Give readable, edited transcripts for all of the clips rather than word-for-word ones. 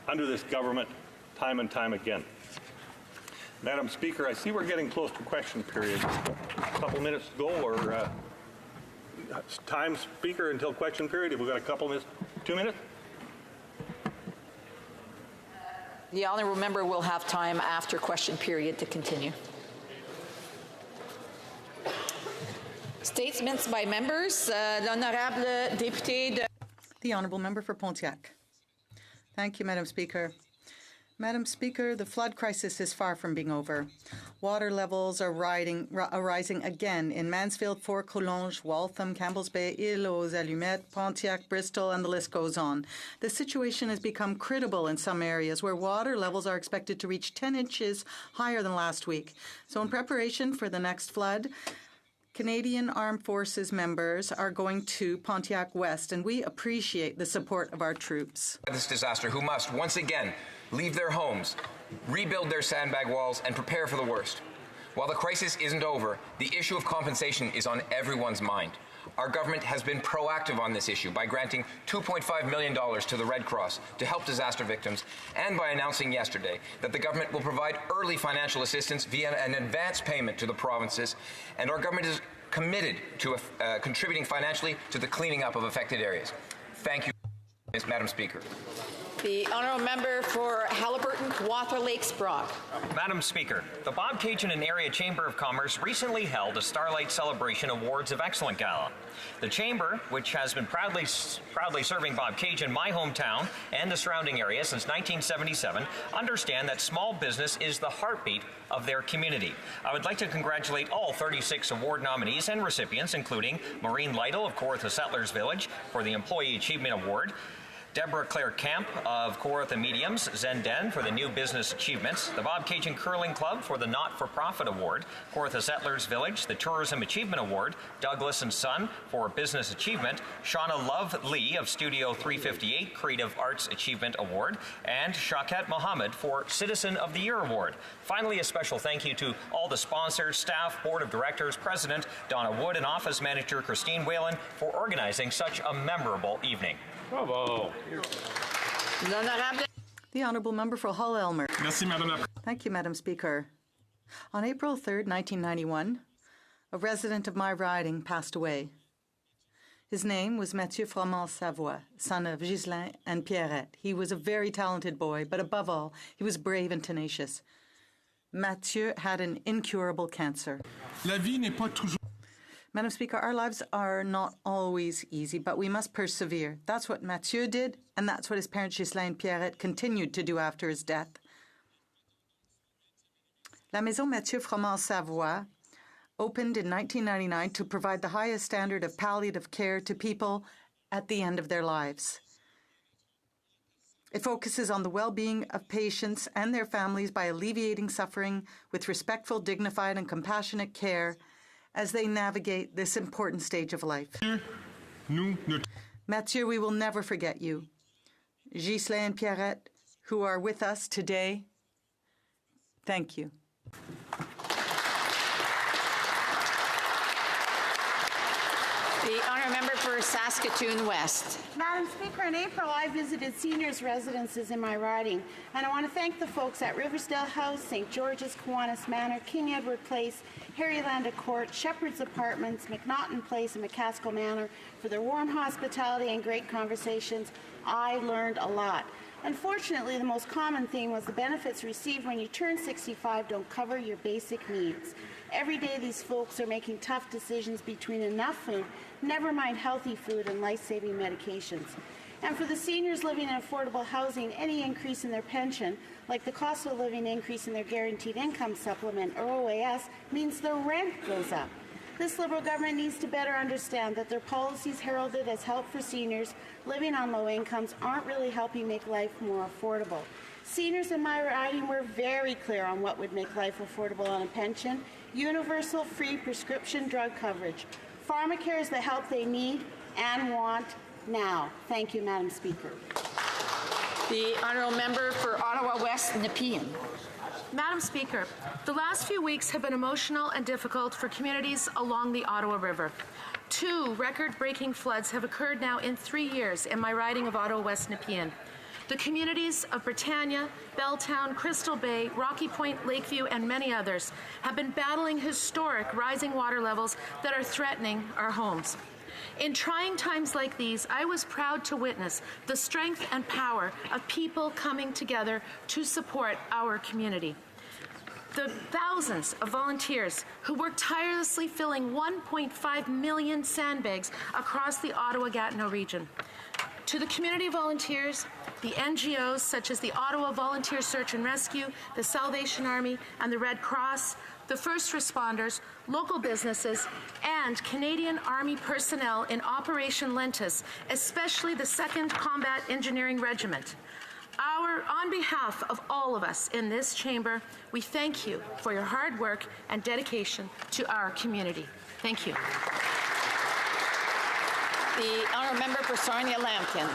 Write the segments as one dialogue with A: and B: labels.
A: under this government time and time again. Madam Speaker, I see we're getting close to question period. A couple minutes to go, or time, Speaker, until question period. If we've got a couple minutes, 2 minutes?
B: The honourable member will have time after question period to continue. Statements by members. L'honorable député de...
C: The honourable member for Pontiac. Thank you, Madam Speaker. Madam Speaker, the flood crisis is far from being over. Water levels are rising again in Mansfield, Fort Collonges, Waltham, Campbell's Bay, Île aux Allumettes, Pontiac, Bristol, and the list goes on. The situation has become critical in some areas where water levels are expected to reach 10 inches higher than last week. So in preparation for the next flood, Canadian Armed Forces members are going to Pontiac West, and we appreciate the support of our troops.
D: This disaster, who must once again leave their homes, rebuild their sandbag walls, and prepare for the worst. While the crisis isn't over, the issue of compensation is on everyone's mind. Our government has been proactive on this issue by granting $2.5 million to the Red Cross to help disaster victims, and by announcing yesterday that the government will provide early financial assistance via an advance payment to the provinces, and our government is committed to contributing financially to the cleaning up of affected areas. Thank you, Madam Speaker.
B: The honourable member for Haliburton, Water Lakes, Brock.
E: Madam Speaker, the Bobcaygeon and Area Chamber of Commerce recently held a Starlight Celebration Awards of Excellence Gala. The Chamber, which has been proudly serving Bobcaygeon, my hometown, and the surrounding area since 1977, understand that small business is the heartbeat of their community. I would like to congratulate all 36 award nominees and recipients, including Maureen Lytle of Kawartha Settlers Village for the Employee Achievement Award, Deborah Claire Camp of Kawartha Mediums, Zen Den for the New Business Achievements, the Bobcaygeon Curling Club for the Not-for-Profit Award, Kawartha Settlers Village, the Tourism Achievement Award, Douglas & Son for Business Achievement, Shauna Love Lee of Studio 358 Creative Arts Achievement Award, and Shaukat Mohammed for Citizen of the Year Award. Finally, a special thank you to all the sponsors, staff, board of directors, President Donna Wood, and Office Manager Christine Whalen for organizing such a memorable evening.
A: Bravo.
C: The honourable member for Hull Elmer.
F: Merci, Madame la
C: Thank you, Madam Speaker. On April 3rd, 1991, a resident of my riding passed away. His name was Mathieu Froment-Savoie, son of Ghislain and Pierrette. He was a very talented boy, but above all, he was brave and tenacious. Mathieu had an incurable cancer.
F: La vie n'est pas toujours...
C: Madam Speaker, our lives are not always easy, but we must persevere. That's what Mathieu did, and that's what his parents Ghislain and Pierrette continued to do after his death. La Maison Mathieu Froment-Savoie opened in 1999 to provide the highest standard of palliative care to people at the end of their lives. It focuses on the well-being of patients and their families by alleviating suffering with respectful, dignified, and compassionate care as they navigate this important stage of life. Mathieu, we will never forget you. Ghislain and Pierrette, who are with us today, thank you.
B: The honourable member for Saskatoon West.
G: Madam Speaker, in April I visited seniors' residences in my riding, and I want to thank the folks at Riversdale House, St. George's, Kiwanis Manor, King Edward Place, Harryland Court, Shepherd's Apartments, McNaughton Place, and McCaskill Manor for their warm hospitality and great conversations. I learned a lot. Unfortunately, the most common theme was the benefits received when you turn 65 don't cover your basic needs. Every day these folks are making tough decisions between enough food, never mind healthy food, and life-saving medications. And for the seniors living in affordable housing, any increase in their pension, like the cost of living increase in their guaranteed income supplement, or OAS, means their rent goes up. This Liberal government needs to better understand that their policies heralded as help for seniors living on low incomes aren't really helping make life more affordable. Seniors in my riding were very clear on what would make life affordable on a pension: universal free prescription drug coverage. Pharmacare is the help they need and want now. Thank you, Madam Speaker.
B: The honourable member for Ottawa West, Nepean.
H: Madam Speaker, the last few weeks have been emotional and difficult for communities along the Ottawa River. 2 record-breaking floods have occurred now in 3 years in my riding of Ottawa West Nepean. The communities of Britannia, Belltown, Crystal Bay, Rocky Point, Lakeview, and many others have been battling historic rising water levels that are threatening our homes. In trying times like these, I was proud to witness the strength and power of people coming together to support our community. The thousands of volunteers who work tirelessly filling 1.5 million sandbags across the Ottawa-Gatineau region. To the community volunteers, the NGOs such as the Ottawa Volunteer Search and Rescue, the Salvation Army, and the Red Cross, the first responders, local businesses, and Canadian Army personnel in Operation Lentus, especially the 2nd Combat Engineering Regiment. On behalf of all of us in this chamber, we thank you for your hard work and dedication to our community. Thank you.
B: The honourable member for Sarnia-Lambton.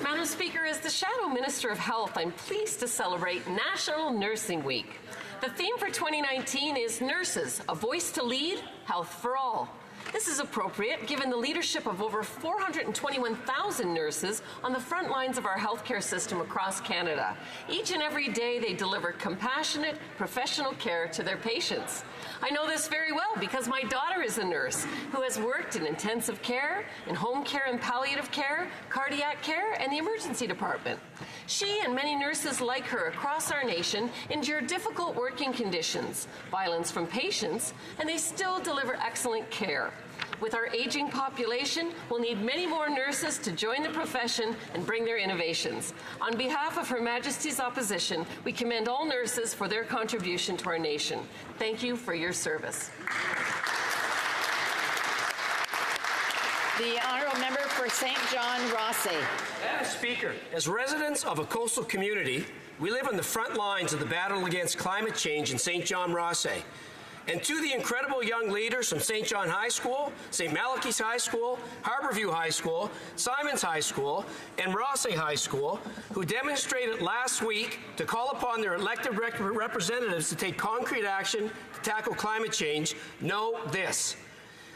I: Madam Speaker, as the Shadow Minister of Health, I'm pleased to celebrate National Nursing Week. The theme for 2019 is Nurses, a Voice to Lead, Health for All. This is appropriate given the leadership of over 421,000 nurses on the front lines of our healthcare system across Canada. Each and every day they deliver compassionate, professional care to their patients. I know this very well because my daughter is a nurse who has worked in intensive care, in home care and palliative care, cardiac care, and the emergency department. She and many nurses like her across our nation endure difficult working conditions, violence from patients, and they still deliver excellent care. With our aging population, we'll need many more nurses to join the profession and bring their innovations. On behalf of Her Majesty's Opposition, we commend all nurses for their contribution to our nation. Thank you for your service.
B: The honourable member for St. John Rothsay.
J: Madam Speaker, as residents of a coastal community, we live on the front lines of the battle against climate change in St. John Rothsay. And to the incredible young leaders from St. John High School, St. Malachy's High School, Harborview High School, Simons High School, and Rothsay High School, who demonstrated last week to call upon their elected representatives to take concrete action to tackle climate change, know this.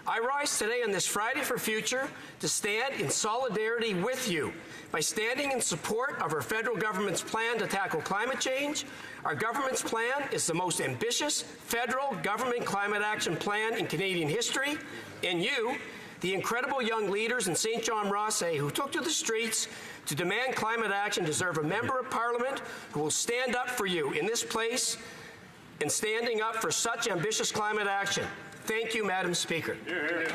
J: I rise today on this Friday for Future to stand in solidarity with you by standing in support of our federal government's plan to tackle climate change. Our government's plan is the most ambitious federal government climate action plan in Canadian history, and you, the incredible young leaders in St. John Rothsay who took to the streets to demand climate action, deserve a member of Parliament who will stand up for you in this place and standing up for such ambitious climate action. Thank you, Madam Speaker.
B: The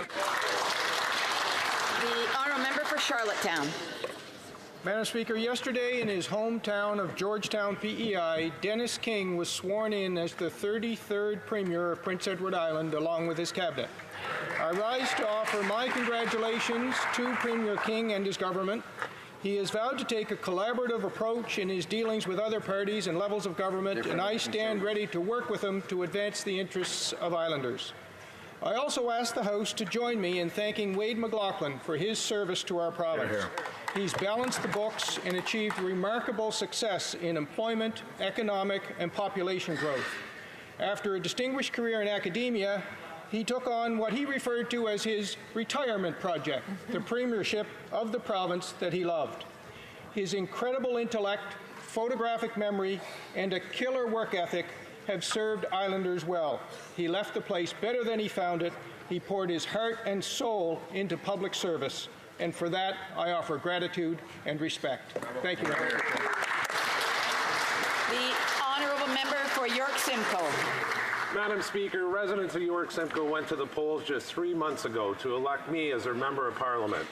B: honourable member for Charlottetown.
K: Madam Speaker, yesterday in his hometown of Georgetown, PEI, Dennis King was sworn in as the 33rd Premier of Prince Edward Island along with his cabinet. I rise to offer my congratulations to Premier King and his government. He has vowed to take a collaborative approach in his dealings with other parties and levels of government, and I stand ready to work with him to advance the interests of Islanders. I also ask the House to join me in thanking Wade McLaughlin for his service to our province. He's balanced the books and achieved remarkable success in employment, economic, and population growth. After a distinguished career in academia, he took on what he referred to as his retirement project, the premiership of the province that he loved. His incredible intellect, photographic memory, and a killer work ethic have served Islanders well. He left the place better than he found it. He poured his heart and soul into public service, and for that I offer gratitude and respect. Thank you, Madam.
B: The honourable member for York Simcoe.
L: Madam Speaker, residents of York Simcoe went to the polls just 3 months ago to elect me as their Member of Parliament.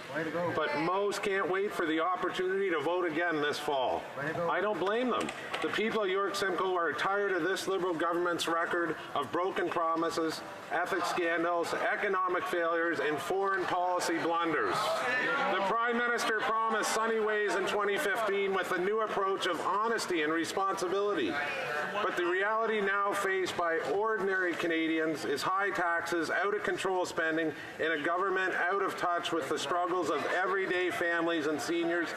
L: But most can't wait for the opportunity to vote again this fall. I don't blame them. The people of York Simcoe are tired of this Liberal government's record of broken promises, ethics scandals, economic failures, and foreign policy blunders. The Prime Minister promised sunny ways in 2015 with a new approach of honesty and responsibility. But the reality now faced by ordinary Canadians is high taxes, out-of-control spending, and a government out of touch with the struggles of everyday families and seniors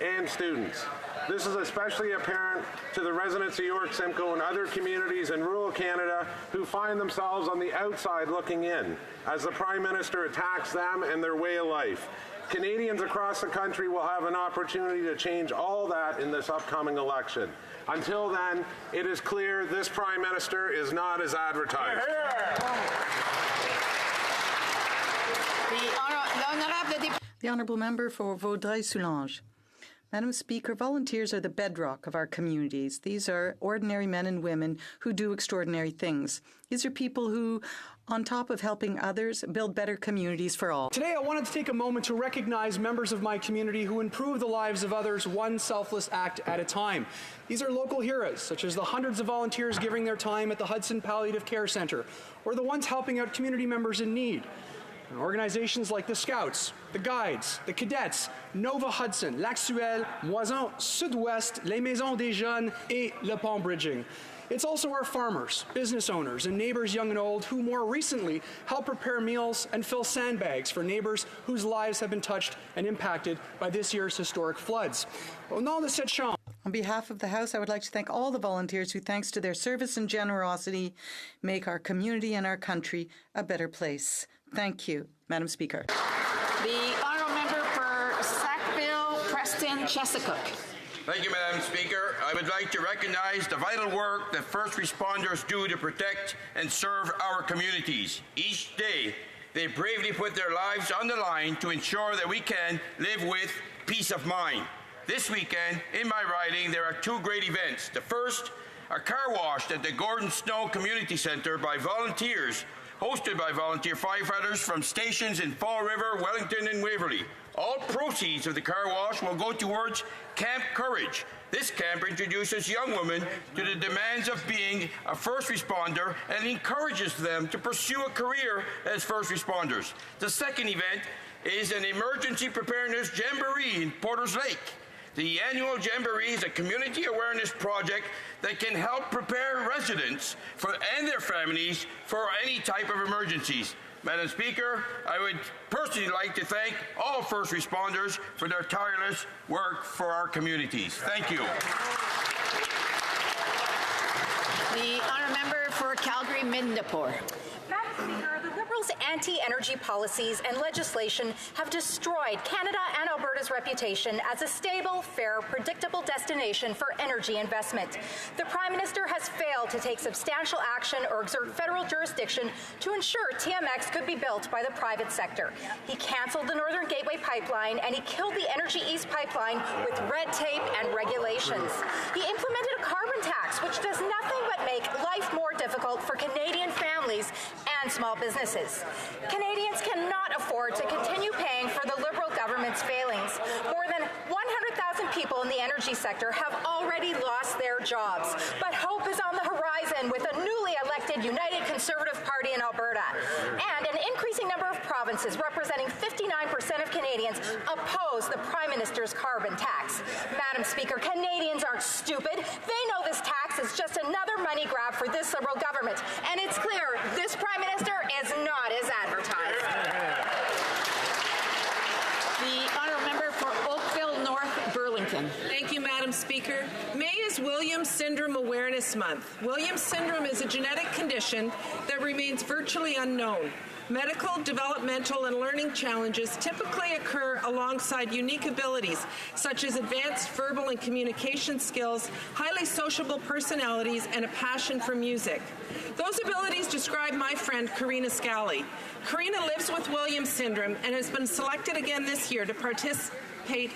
L: and students. This is especially apparent to the residents of York Simcoe and other communities in rural Canada who find themselves on the outside looking in as the Prime Minister attacks them and their way of life. Canadians across the country will have an opportunity to change all that in this upcoming election. Until then, it is clear this Prime Minister is not as advertised.
C: The Honourable Member for Vaudreuil-Soulanges. Madam Speaker, volunteers are the bedrock of our communities. These are ordinary men and women who do extraordinary things. These are people who, on top of helping others, build better communities for all.
M: Today, I wanted to take a moment to recognize members of my community who improve the lives of others one selfless act at a time. These are local heroes, such as the hundreds of volunteers giving their time at the Hudson Palliative Care Centre, or the ones helping out community members in need. And organizations like the Scouts, the Guides, the Cadets, Nova Hudson, L'Actuel, Moison, Sud-Ouest, Les Maisons des Jeunes, et Le Pont Bridging. It's also our farmers, business owners, and neighbors young and old who more recently help prepare meals and fill sandbags for neighbors whose lives have been touched and impacted by this year's historic floods. Au nom de cette chambre,
C: on behalf of the House, I would like to thank all the volunteers who, thanks to their service and generosity, make our community and our country a better place. Thank you, Madam Speaker.
B: The Honourable Member for Sackville, Preston, Chesapeake.
N: Thank you, Madam Speaker. I would like to recognize the vital work that first responders do to protect and serve our communities. Each day, they bravely put their lives on the line to ensure that we can live with peace of mind. This weekend, in my riding, there are two great events. The first, a car wash at the Gordon Snow Community Centre by volunteers, hosted by volunteer firefighters from stations in Fall River, Wellington, and Waverley. All proceeds of the car wash will go towards Camp Courage. This camp introduces young women to the demands of being a first responder and encourages them to pursue a career as first responders. The second event is an emergency preparedness jamboree in Porters Lake. The annual Jamboree is a community awareness project that can help prepare residents and their families for any type of emergencies. Madam Speaker, I would personally like to thank all first responders for their tireless work for our communities. Thank you.
B: The Honourable Member for Calgary, Midnapore.
O: Madam Speaker, the Liberals' anti-energy policies and legislation have destroyed Canada and Alberta's reputation as a stable, fair, predictable destination for energy investment. The Prime Minister has failed to take substantial action or exert federal jurisdiction to ensure TMX could be built by the private sector. He cancelled the Northern Gateway Pipeline and he killed the Energy East Pipeline with red tape and regulations. He implemented a carbon tax, which does nothing but make life more difficult for Canadian families and small businesses. Canadians cannot afford to continue paying for the Liberal government's failings. More than 100,000 people in the energy sector have already lost their jobs. But hope is on the horizon with a newly elected United Conservative Party in Alberta. And an increasing number of provinces representing 59% of Canadians oppose the Prime Minister's carbon tax. Madam Speaker, Canadians aren't stupid. They know this tax is just another money grab for this Liberal government. And it's clear this Prime Minister is not as advertised.
B: The Honourable Member for Oakville North, Burlington.
P: Thank you, Madam Speaker. May is Williams Syndrome Awareness Month. Williams Syndrome is a genetic condition that remains virtually unknown. Medical, developmental, and learning challenges typically occur alongside unique abilities, such as advanced verbal and communication skills, highly sociable personalities, and a passion for music. Those abilities describe my friend, Karina Scally. Karina lives with Williams Syndrome and has been selected again this year to participate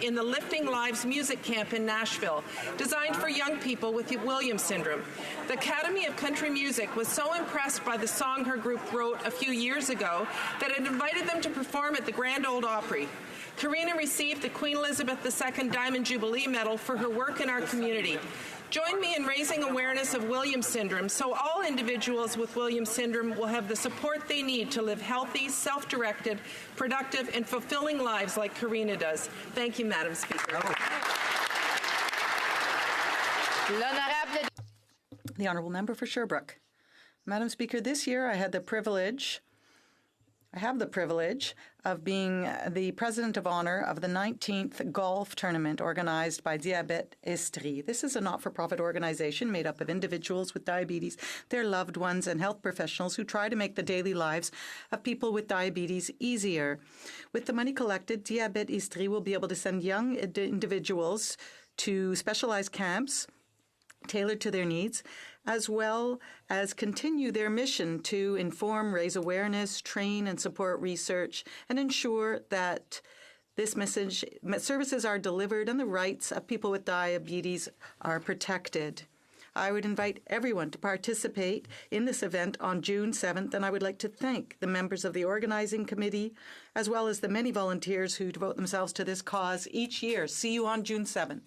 P: in the Lifting Lives Music Camp in Nashville, designed for young people with Williams Syndrome. The Academy of Country Music was so impressed by the song her group wrote a few years ago that it invited them to perform at the Grand Ole Opry. Karina received the Queen Elizabeth II Diamond Jubilee Medal for her work in our community. Join me in raising awareness of Williams Syndrome so all individuals with Williams Syndrome will have the support they need to live healthy, self-directed, productive, and fulfilling lives like Karina does. Thank you, Madam Speaker.
C: The Honourable Member for Sherbrooke. Madam Speaker, this year I had the privilege I have the privilege of being the President of Honor of the 19th Golf Tournament organized by Diabète Estrie. This is a not-for-profit organization made up of individuals with diabetes, their loved ones, and health professionals who try to make the daily lives of people with diabetes easier. With the money collected, Diabète Estrie will be able to send young individuals to specialized camps tailored to their needs, as well as continue their mission to inform, raise awareness, train, and support research, and ensure that this services are delivered and the rights of people with diabetes are protected. I would invite everyone to participate in this event on June 7th, and I would like to thank the members of the organizing committee, as well as the many volunteers who devote themselves to this cause each year. See you on June 7th.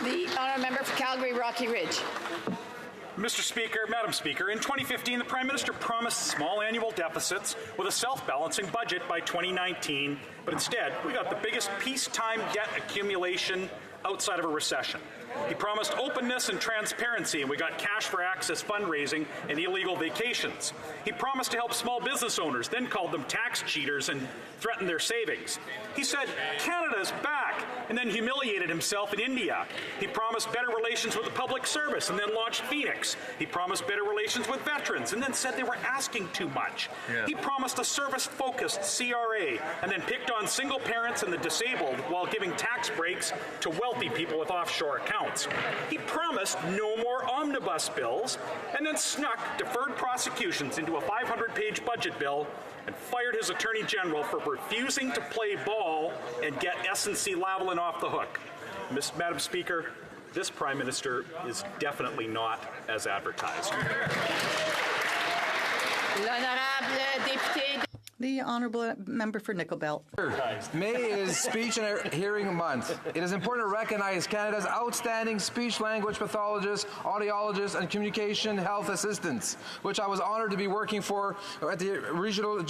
B: The honourable member for Calgary Rocky Ridge.
F: Mr. Speaker, Madam Speaker, in 2015, the Prime Minister promised small annual deficits with a self-balancing budget by 2019, but instead, we got the biggest peacetime debt accumulation outside of a recession. He promised openness and transparency, and we got cash for access fundraising and illegal vacations. He promised to help small business owners, then called them tax cheaters and threatened their savings. He said, Canada's back, and then humiliated himself in India. He promised better relations with the public service, and then launched Phoenix. He promised better relations with veterans, and then said they were asking too much. Yeah. He promised a service-focused CRA, and then picked on single parents and the disabled while giving tax breaks to wealthy people with offshore accounts. He promised no more omnibus bills, and then snuck deferred prosecutions into a 500-page budget bill and fired his Attorney General for refusing to play ball and get SNC-Lavalin off the hook. Madam Speaker, this Prime Minister is definitely not as advertised.
B: L'honorable député.
C: The honourable member for Nickel Belt.
Q: May is Speech and Hearing Month. It is important to recognize Canada's outstanding speech language pathologists, audiologists, and communication health assistants, which I was honoured to be working for at the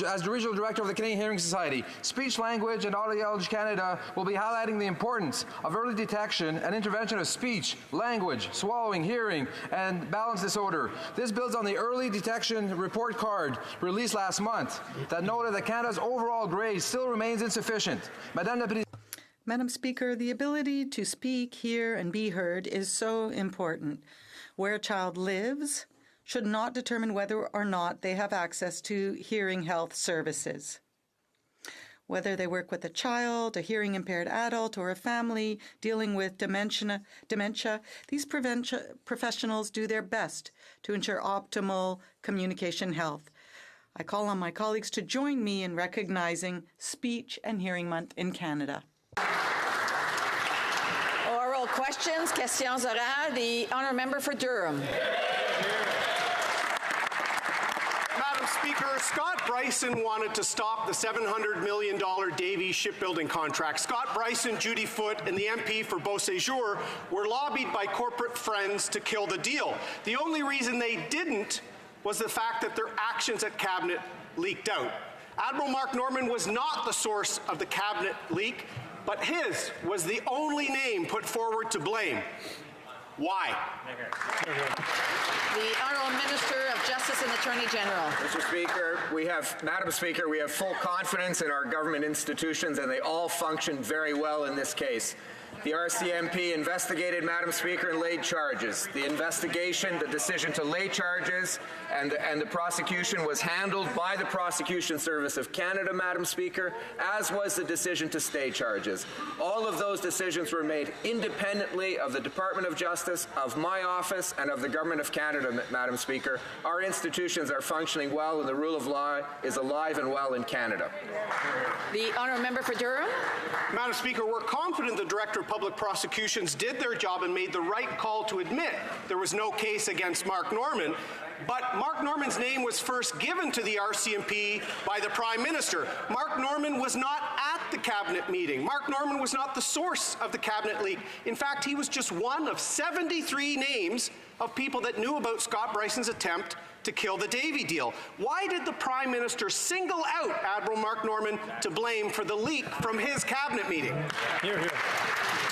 Q: as the regional director of the Canadian Hearing Society. Speech Language and Audiology Canada will be highlighting the importance of early detection and intervention of speech, language, swallowing, hearing, and balance disorder. This builds on the early detection report card released last month that noted that Canada's overall grade still remains insufficient.
C: Madam Speaker, the ability to speak, hear, and be heard is so important. Where a child lives should not determine whether or not they have access to hearing health services. Whether they work with a child, a hearing-impaired adult, or a family dealing with dementia, these professionals do their best to ensure optimal communication health. I call on my colleagues to join me in recognizing Speech and Hearing Month in Canada.
B: Oral questions, questions orales. The honourable member for Durham.
R: Madam Speaker, Scott Bryson wanted to stop the $700 million Davie shipbuilding contract. Scott Bryson, Judy Foote, and the MP for Beauséjour were lobbied by corporate friends to kill the deal. The only reason they didn't was the fact that their actions at Cabinet leaked out. Admiral Mark Norman was not the source of the Cabinet leak, but his was the only name put forward to blame. Why?
B: The Honourable Minister of Justice and Attorney General.
S: Mr. Speaker, Madam Speaker, we have full confidence in our government institutions, and they all function very well in this case. The RCMP investigated, Madam Speaker, and laid charges. The investigation, the decision to lay charges, and the prosecution was handled by the Prosecution Service of Canada, Madam Speaker, as was the decision to stay charges. All of those decisions were made independently of the Department of Justice, of my office, and of the Government of Canada, Madam Speaker. Our institutions are functioning well, and the rule of law is alive and well in Canada.
B: The honourable member for Durham.
R: Madam Speaker, we're confident the Director of Public Prosecutions did their job and made the right call to admit there was no case against Mark Norman, but Mark Norman's name was first given to the RCMP by the Prime Minister. Mark Norman was not at the Cabinet meeting. Mark Norman was not the source of the Cabinet leak. In fact, he was just one of 73 names of people that knew about Scott Bryson's attempt to kill the Davie deal. Why did the Prime Minister single out Admiral Mark Norman to blame for the leak from his Cabinet meeting?
F: Here, here.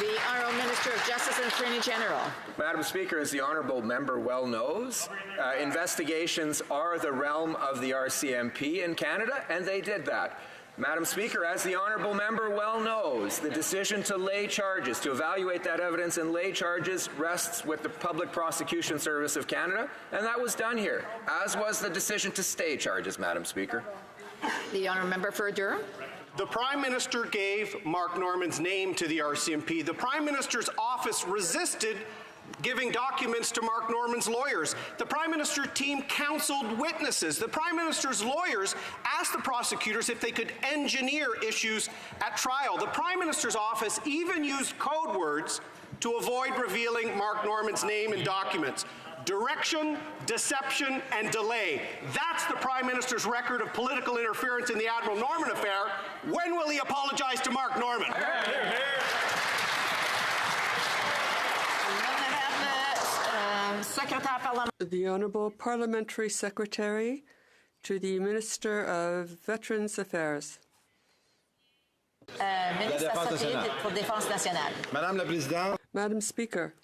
B: The Honourable Minister of Justice and Attorney General.
S: Madam Speaker, as the honourable member well knows, investigations are the realm of the RCMP in Canada, and they did that. Madam Speaker, as the honourable member well knows, the decision to lay charges, to evaluate that evidence and lay charges, rests with the Public Prosecution Service of Canada, and that was done here, as was the decision to stay charges, Madam Speaker.
B: The honourable member for Durham.
R: The Prime Minister gave Mark Norman's name to the RCMP. The Prime Minister's office resisted giving documents to Mark Norman's lawyers. The Prime Minister team counseled witnesses. The Prime Minister's lawyers asked the prosecutors if they could engineer issues at trial. The Prime Minister's office even used code words to avoid revealing Mark Norman's name in documents. Direction, deception, and delay. That's the Prime Minister's record of political interference in the Admiral Norman affair. When will he apologize to Mark Norman?
T: The Honourable Parliamentary Secretary to the Minister of Veterans Affairs. Madam Speaker,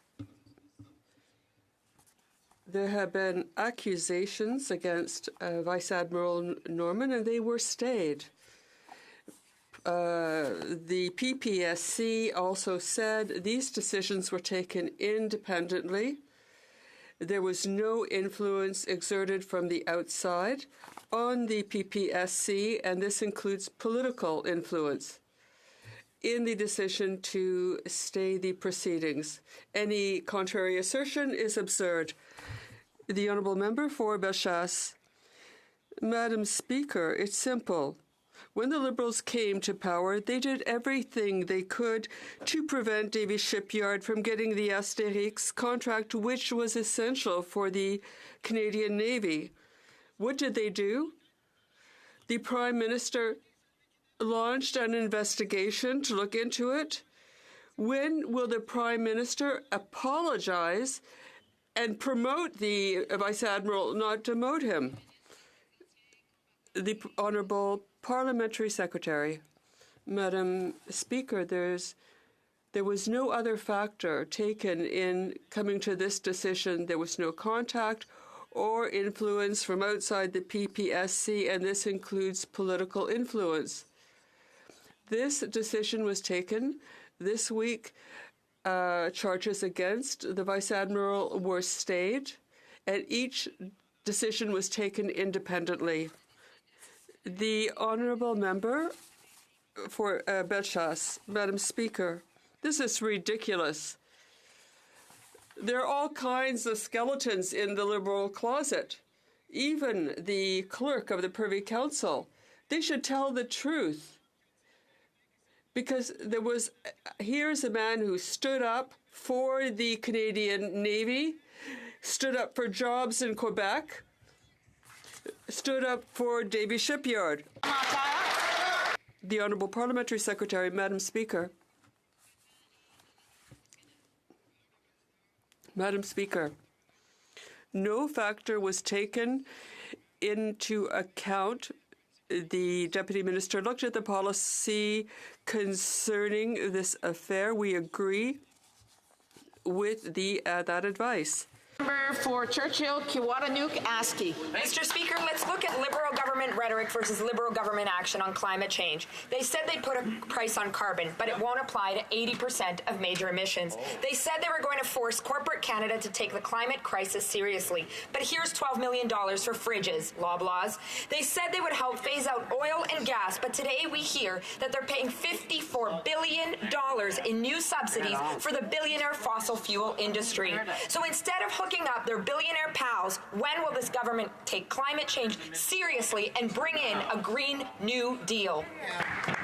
T: there have been accusations against Vice Admiral Norman, and they were stayed. The PPSC also said these decisions were taken independently. There was no influence exerted from the outside on the PPSC, and this includes political influence in the decision to stay the proceedings. Any contrary assertion is absurd. The honourable member for Bellechasse. Madam Speaker, it's simple. When the Liberals came to power, they did everything they could to prevent Davie Shipyard from getting the Asterix contract, which was essential for the Canadian Navy. What did they do? The Prime Minister launched an investigation to look into it. When will the Prime Minister apologize and promote the Vice Admiral, not demote him? The Honourable Parliamentary Secretary. Madam Speaker, there was no other factor taken in coming to this decision. There was no contact or influence from outside the PPSC, and this includes political influence. This decision was taken this week. Charges against the Vice Admiral were stayed, and each decision was taken independently. The honourable member for Bellechasse. Madam Speaker, this is ridiculous. There are all kinds of skeletons in the Liberal closet. Even the clerk of the Privy Council. They should tell the truth. Because here's a man who stood up for the Canadian Navy, stood up for jobs in Quebec, stood up for Davie Shipyard. The Honourable Parliamentary Secretary, Madam Speaker. Madam Speaker, no factor was taken into account. The Deputy Minister looked at the policy concerning this affair. We agree with that advice.
B: Member for Churchill, Kiwatanuk, ASCII.
O: Mr. Speaker, let's look at Liberal government rhetoric versus Liberal government action on climate change. They said they'd put a price on carbon, but it won't apply to 80% of major emissions. They said they were going to force corporate Canada to take the climate crisis seriously, but here's $12 million for fridges, Loblaws. They said they would help phase out oil and gas, but today we hear that they're paying $54 billion in new subsidies for the billionaire fossil fuel industry. So instead of hooking up their billionaire pals, when will this government take climate change seriously and bring in a Green New Deal?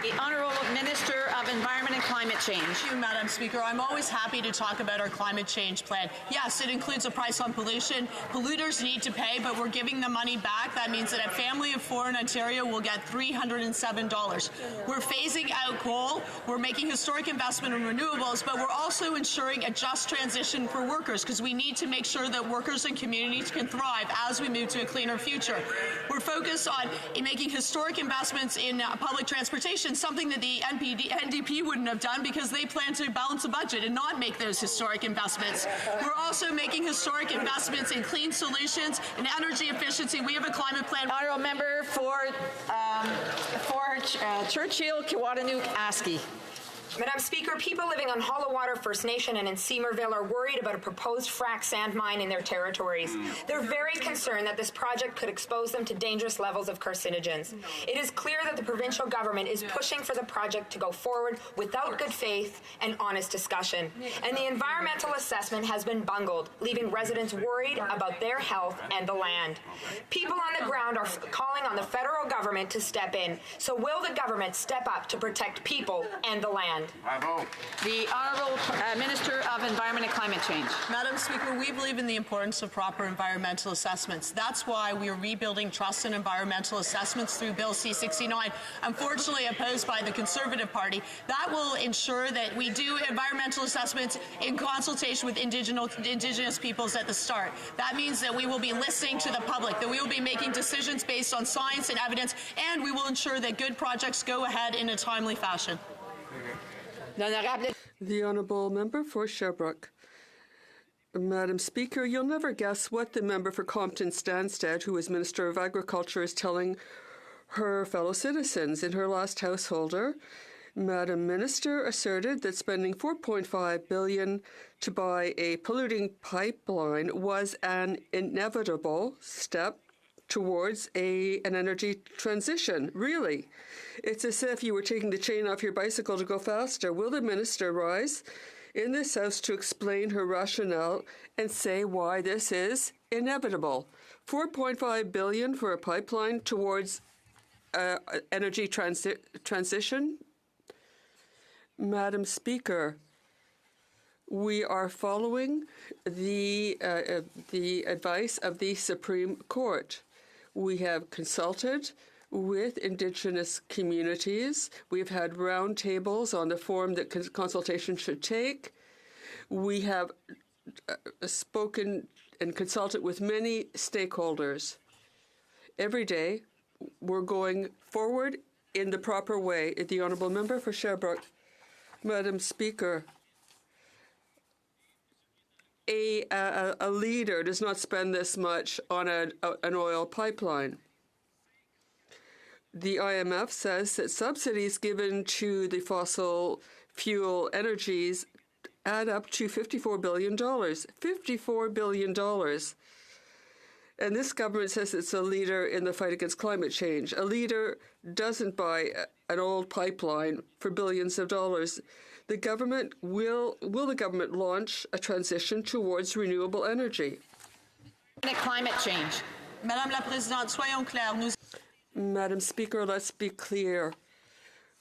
B: The Honourable Minister of Environment and Climate Change.
U: Thank you, Madam Speaker. I'm always happy to talk about our climate change plan. Yes, it includes a price on pollution. Polluters need to pay, but we're giving the money back. That means that a family of four in Ontario will get $307. We're phasing out coal. We're making historic investment in renewables, but we're also ensuring a just transition for workers because we need to make sure that workers and communities can thrive as we move to a cleaner future. We're focused on making historic investments in public transportation and something that the NDP wouldn't have done because they plan to balance the budget and not make those historic investments. We're also making historic investments in clean solutions and energy efficiency. We have a climate plan.
B: Honourable member for Churchill, Kiwatanuk-Aski.
O: Madam Speaker, people living on Hollow Water First Nation and in Seymourville are worried about a proposed frack sand mine in their territories. They're very concerned that this project could expose them to dangerous levels of carcinogens. It is clear that the provincial government is pushing for the project to go forward without good faith and honest discussion. And the environmental assessment has been bungled, leaving residents worried about their health and the land. People on the ground are calling on the federal government to step in. So will the government step up to protect people and the land?
B: The Honourable Minister of Environment and Climate Change.
U: Madam Speaker, we believe in the importance of proper environmental assessments. That's why we are rebuilding trust in environmental assessments through Bill C-69, unfortunately opposed by the Conservative Party. That will ensure that we do environmental assessments in consultation with Indigenous peoples at the start. That means that we will be listening to the public, that we will be making decisions based on science and evidence, and we will ensure that good projects go ahead in a timely fashion.
T: The Honourable Member for Sherbrooke. Madam Speaker, you'll never guess what the member for Compton-Stanstead, who is Minister of Agriculture, is telling her fellow citizens. In her last householder, Madam Minister asserted that spending $4.5 billion to buy a polluting pipeline was an inevitable step towards an energy transition. Really? It's as if you were taking the chain off your bicycle to go faster. Will the minister rise in this House to explain her rationale and say why this is inevitable? $4.5 billion for a pipeline towards energy transition? Madam Speaker, we are following the advice of the Supreme Court. We have consulted with Indigenous communities. We've had roundtables on the form that consultation should take. We have spoken and consulted with many stakeholders. Every day, we're going forward in the proper way. The Honourable Member for Sherbrooke. Madam Speaker, a leader does not spend this much on an oil pipeline. The IMF says that subsidies given to the fossil fuel energies add up to $54 billion. $54 billion. And this government says it's a leader in the fight against climate change. A leader doesn't buy an old pipeline for billions of dollars. The government will the government launch a transition towards renewable energy?
B: Climate change.
U: Madame la Présidente, soyons clairs.
T: Madam Speaker, let's be clear.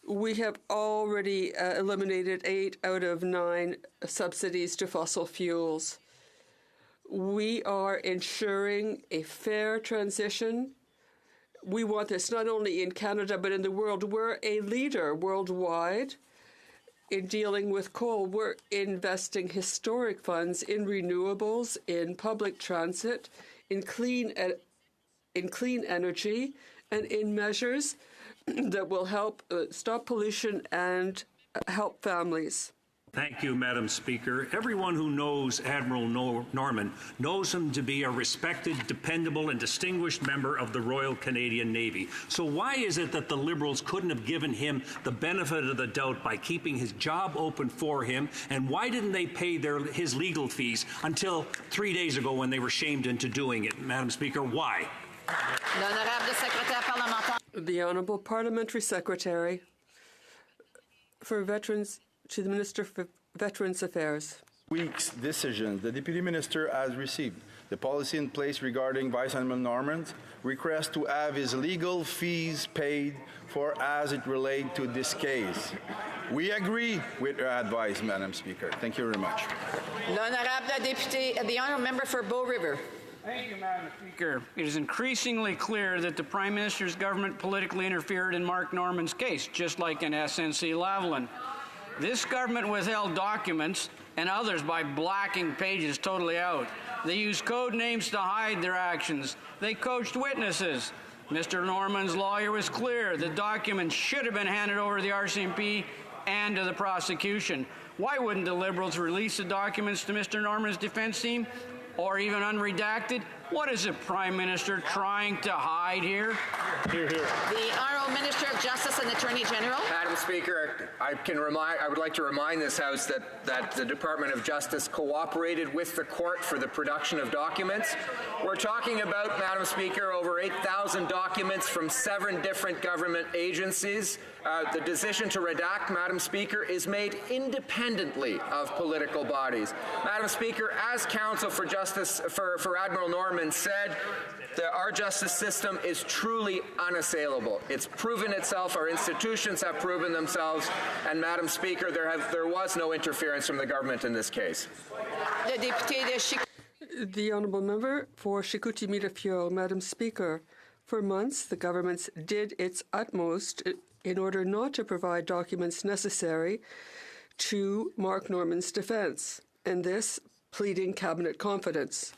T: We have already eliminated 8 out of 9 subsidies to fossil fuels. We are ensuring a fair transition. We want this not only in Canada but in the world. We're a leader worldwide in dealing with coal. We're investing historic funds in renewables, in public transit, in clean energy, and in measures that will help stop pollution and help families.
D: Thank you, Madam Speaker. Everyone who knows Admiral Norman knows him to be a respected, dependable, and distinguished member of the Royal Canadian Navy. So why is it that the Liberals couldn't have given him the benefit of the doubt by keeping his job open for him? And why didn't they pay his legal fees until 3 days ago when they were shamed into doing it? Madam Speaker, why?
T: The Honourable Parliamentary Secretary for Veterans, to the Minister for Veterans Affairs.
V: Week's decision, the Deputy Minister has received the policy in place regarding Vice Admiral Norman's request to have his legal fees paid for as it relates to this case. We agree with your advice, Madam Speaker. Thank you very much.
B: The Honourable Member for Bow River.
W: Thank you, Madam Speaker. It is increasingly clear that the Prime Minister's government politically interfered in Mark Norman's case, just like in SNC-Lavalin. This government withheld documents and others by blacking pages totally out. They used code names to hide their actions. They coached witnesses. Mr. Norman's lawyer was clear. The documents should have been handed over to the RCMP and to the prosecution. Why wouldn't the Liberals release the documents to Mr. Norman's defense team, or even unredacted? What is the Prime Minister trying to hide here?
B: The Honourable Minister of Justice and Attorney General.
S: Madam Speaker, I would like to remind this House that the Department of Justice cooperated with the court for the production of documents. We're talking about, Madam Speaker, over 8,000 documents from 7 different government agencies. The decision to redact, Madam Speaker, is made independently of political bodies. Madam Speaker, as counsel for Justice for Admiral Norman said, our justice system is truly unassailable. It's proven itself. Our institutions have proven themselves. And, Madam Speaker, there was no interference from the government in this case.
T: The Honourable Member for Chicoutimi-Lafieur. Madam Speaker, for months the government did its utmost in order not to provide documents necessary to Mark Norman's defence, and this pleading cabinet confidence.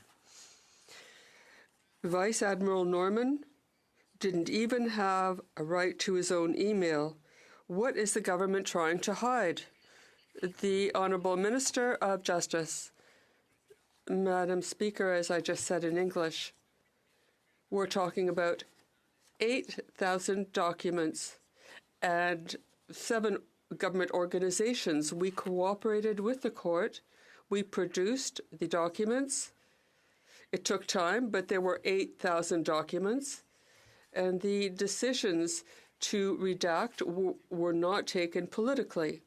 T: Vice Admiral Norman didn't even have a right to his own email. What is the government trying to hide? The Honourable Minister of Justice. Madam Speaker, as I just said in English, we're talking about 8,000 documents and 7 government organizations. We cooperated with the court. We produced the documents. It took time, but there were 8,000 documents, and the decisions to redact were not taken politically.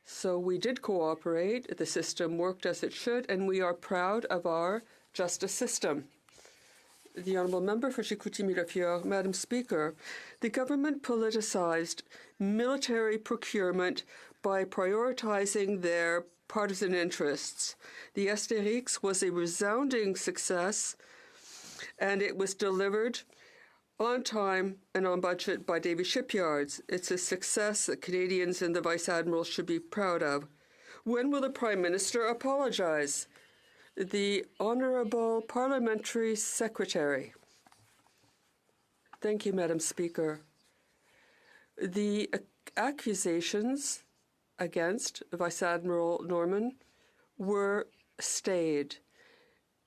T: So we did cooperate. The system worked as it should, and we are proud of our justice system. The Honourable Member for Chicoutimi-Lafieur. Madam Speaker, the government politicized military procurement by prioritizing their partisan interests. The Astérix was a resounding success, and it was delivered on time and on budget by Davy Shipyards. It's a success that Canadians and the Vice Admiral should be proud of. When will the Prime Minister apologize? The Honourable Parliamentary Secretary. Thank you, Madam Speaker. The accusations against Vice Admiral Norman were stayed.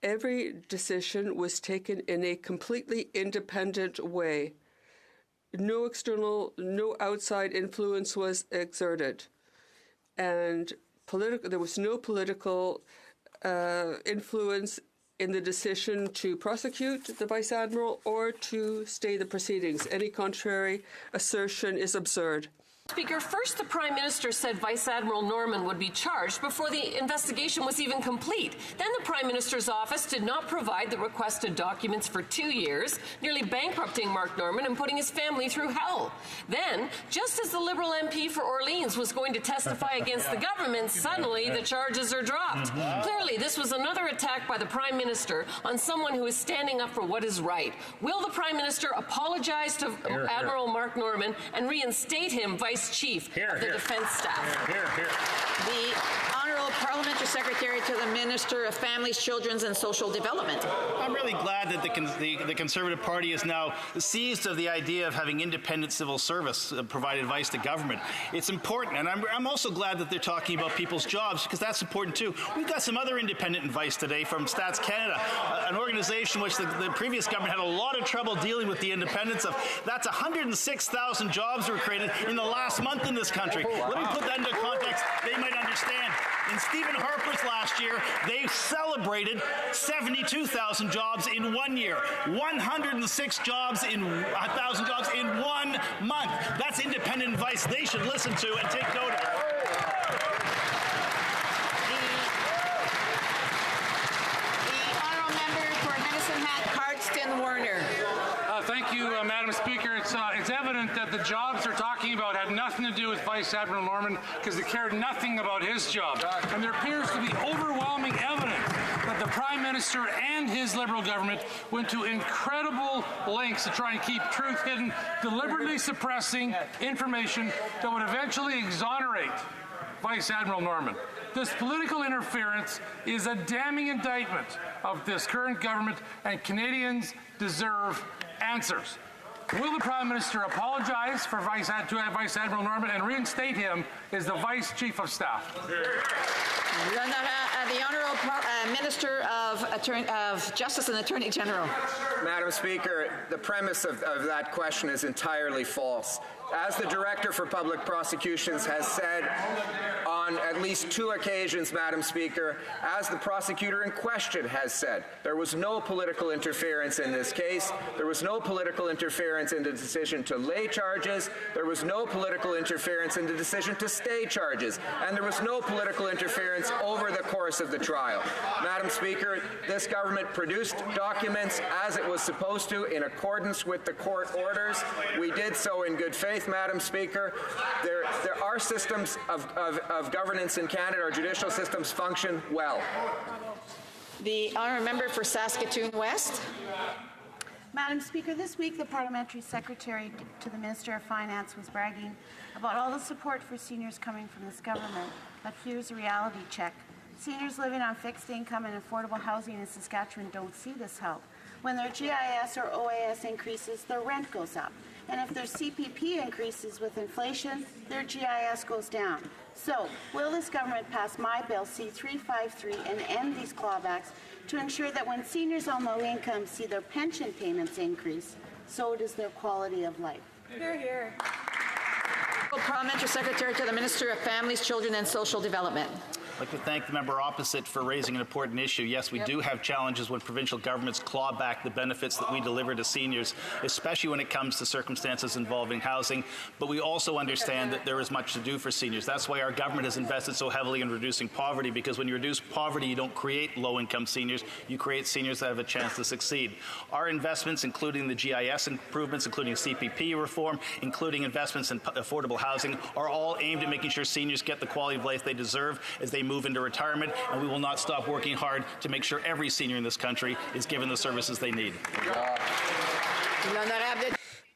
T: Every decision was taken in a completely independent way. No outside influence was exerted. And there was no political influence in the decision to prosecute the Vice Admiral or to stay the proceedings. Any contrary assertion is absurd.
I: Speaker, first the Prime Minister said Vice Admiral Norman would be charged before the investigation was even complete. Then the Prime Minister's office did not provide the requested documents for 2 years, nearly bankrupting Mark Norman and putting his family through hell. Then, just as the Liberal MP for Orleans was going to testify against the government, suddenly the charges are dropped. Clearly, this was another attack by the Prime Minister on someone who is standing up for what is right. Will the Prime Minister apologize to Admiral Mark Norman and reinstate him Vice Chief of the Defence Staff?
B: The Honourable Parliamentary Secretary to the Minister of Families, Children and Social Development.
A: I'm really glad that the Conservative Party is now seized of the idea of having independent civil service provide advice to government. It's important, and I'm also glad that they're talking about people's jobs, because that's important too. We've got some other independent advice today from Stats Canada, an organization which the previous government had a lot of trouble dealing with the independence of. That's 106,000 jobs were created in the last month in this country. Let me put that into context. They might understand. In Stephen Harper's last year, they celebrated 72,000 jobs in 1 year. 106 jobs in 1,000 jobs in 1 month. That's independent advice they should listen to and take note of.
B: The Honourable Member for Medicine Hat, Cardston Warner.
E: Thank you, Madam Speaker. It's evident that the jobs they're talking about had nothing to do with Vice Admiral Norman, because they cared nothing about his job. And there appears to be overwhelming evidence that the Prime Minister and his Liberal government went to incredible lengths to try and keep truth hidden, deliberately suppressing information that would eventually exonerate Vice Admiral Norman. This political interference is a damning indictment of this current government, and Canadians deserve answers. Will the Prime Minister apologize to Vice Admiral Norman and reinstate him as the Vice Chief of Staff?
B: The Honourable Minister of Justice and Attorney General.
S: Madam Speaker, the premise of that question is entirely false. As the Director for Public Prosecutions has said on at least 2 occasions, Madam Speaker, as the prosecutor in question has said, there was no political interference in this case. There was no political interference in the decision to lay charges. There was no political interference in the decision to stay charges. And there was no political interference over the course of the trial. Madam Speaker, this government produced documents as it was supposed to in accordance with the court orders. We did so in good faith. Madam Speaker, there are systems of governance in Canada. Our judicial systems function well.
B: The Honourable Member for Saskatoon West.
G: Madam Speaker, this week the Parliamentary Secretary to the Minister of Finance was bragging about all the support for seniors coming from this government. But here's a reality check. Seniors living on fixed income and affordable housing in Saskatchewan don't see this help. When their GIS or OAS increases, their rent goes up. And if their CPP increases with inflation, their GIS goes down. So, will this government pass my bill C-353 and end these clawbacks to ensure that when seniors on low income see their pension payments increase, so does their quality of life? Hear, hear.
B: Parliamentary Secretary to the Minister of Families, Children and Social Development.
A: I'd like to thank the member opposite for raising an important issue. Yes, we do have challenges when provincial governments claw back the benefits that we deliver to seniors, especially when it comes to circumstances involving housing. But we also understand that there is much to do for seniors. That's why our government has invested so heavily in reducing poverty, because when you reduce poverty, you don't create low-income seniors. You create seniors that have a chance to succeed. Our investments, including the GIS improvements, including CPP reform, including investments in affordable housing, are all aimed at making sure seniors get the quality of life they deserve as they move into retirement, and we will not stop working hard to make sure every senior in this country is given the services they need.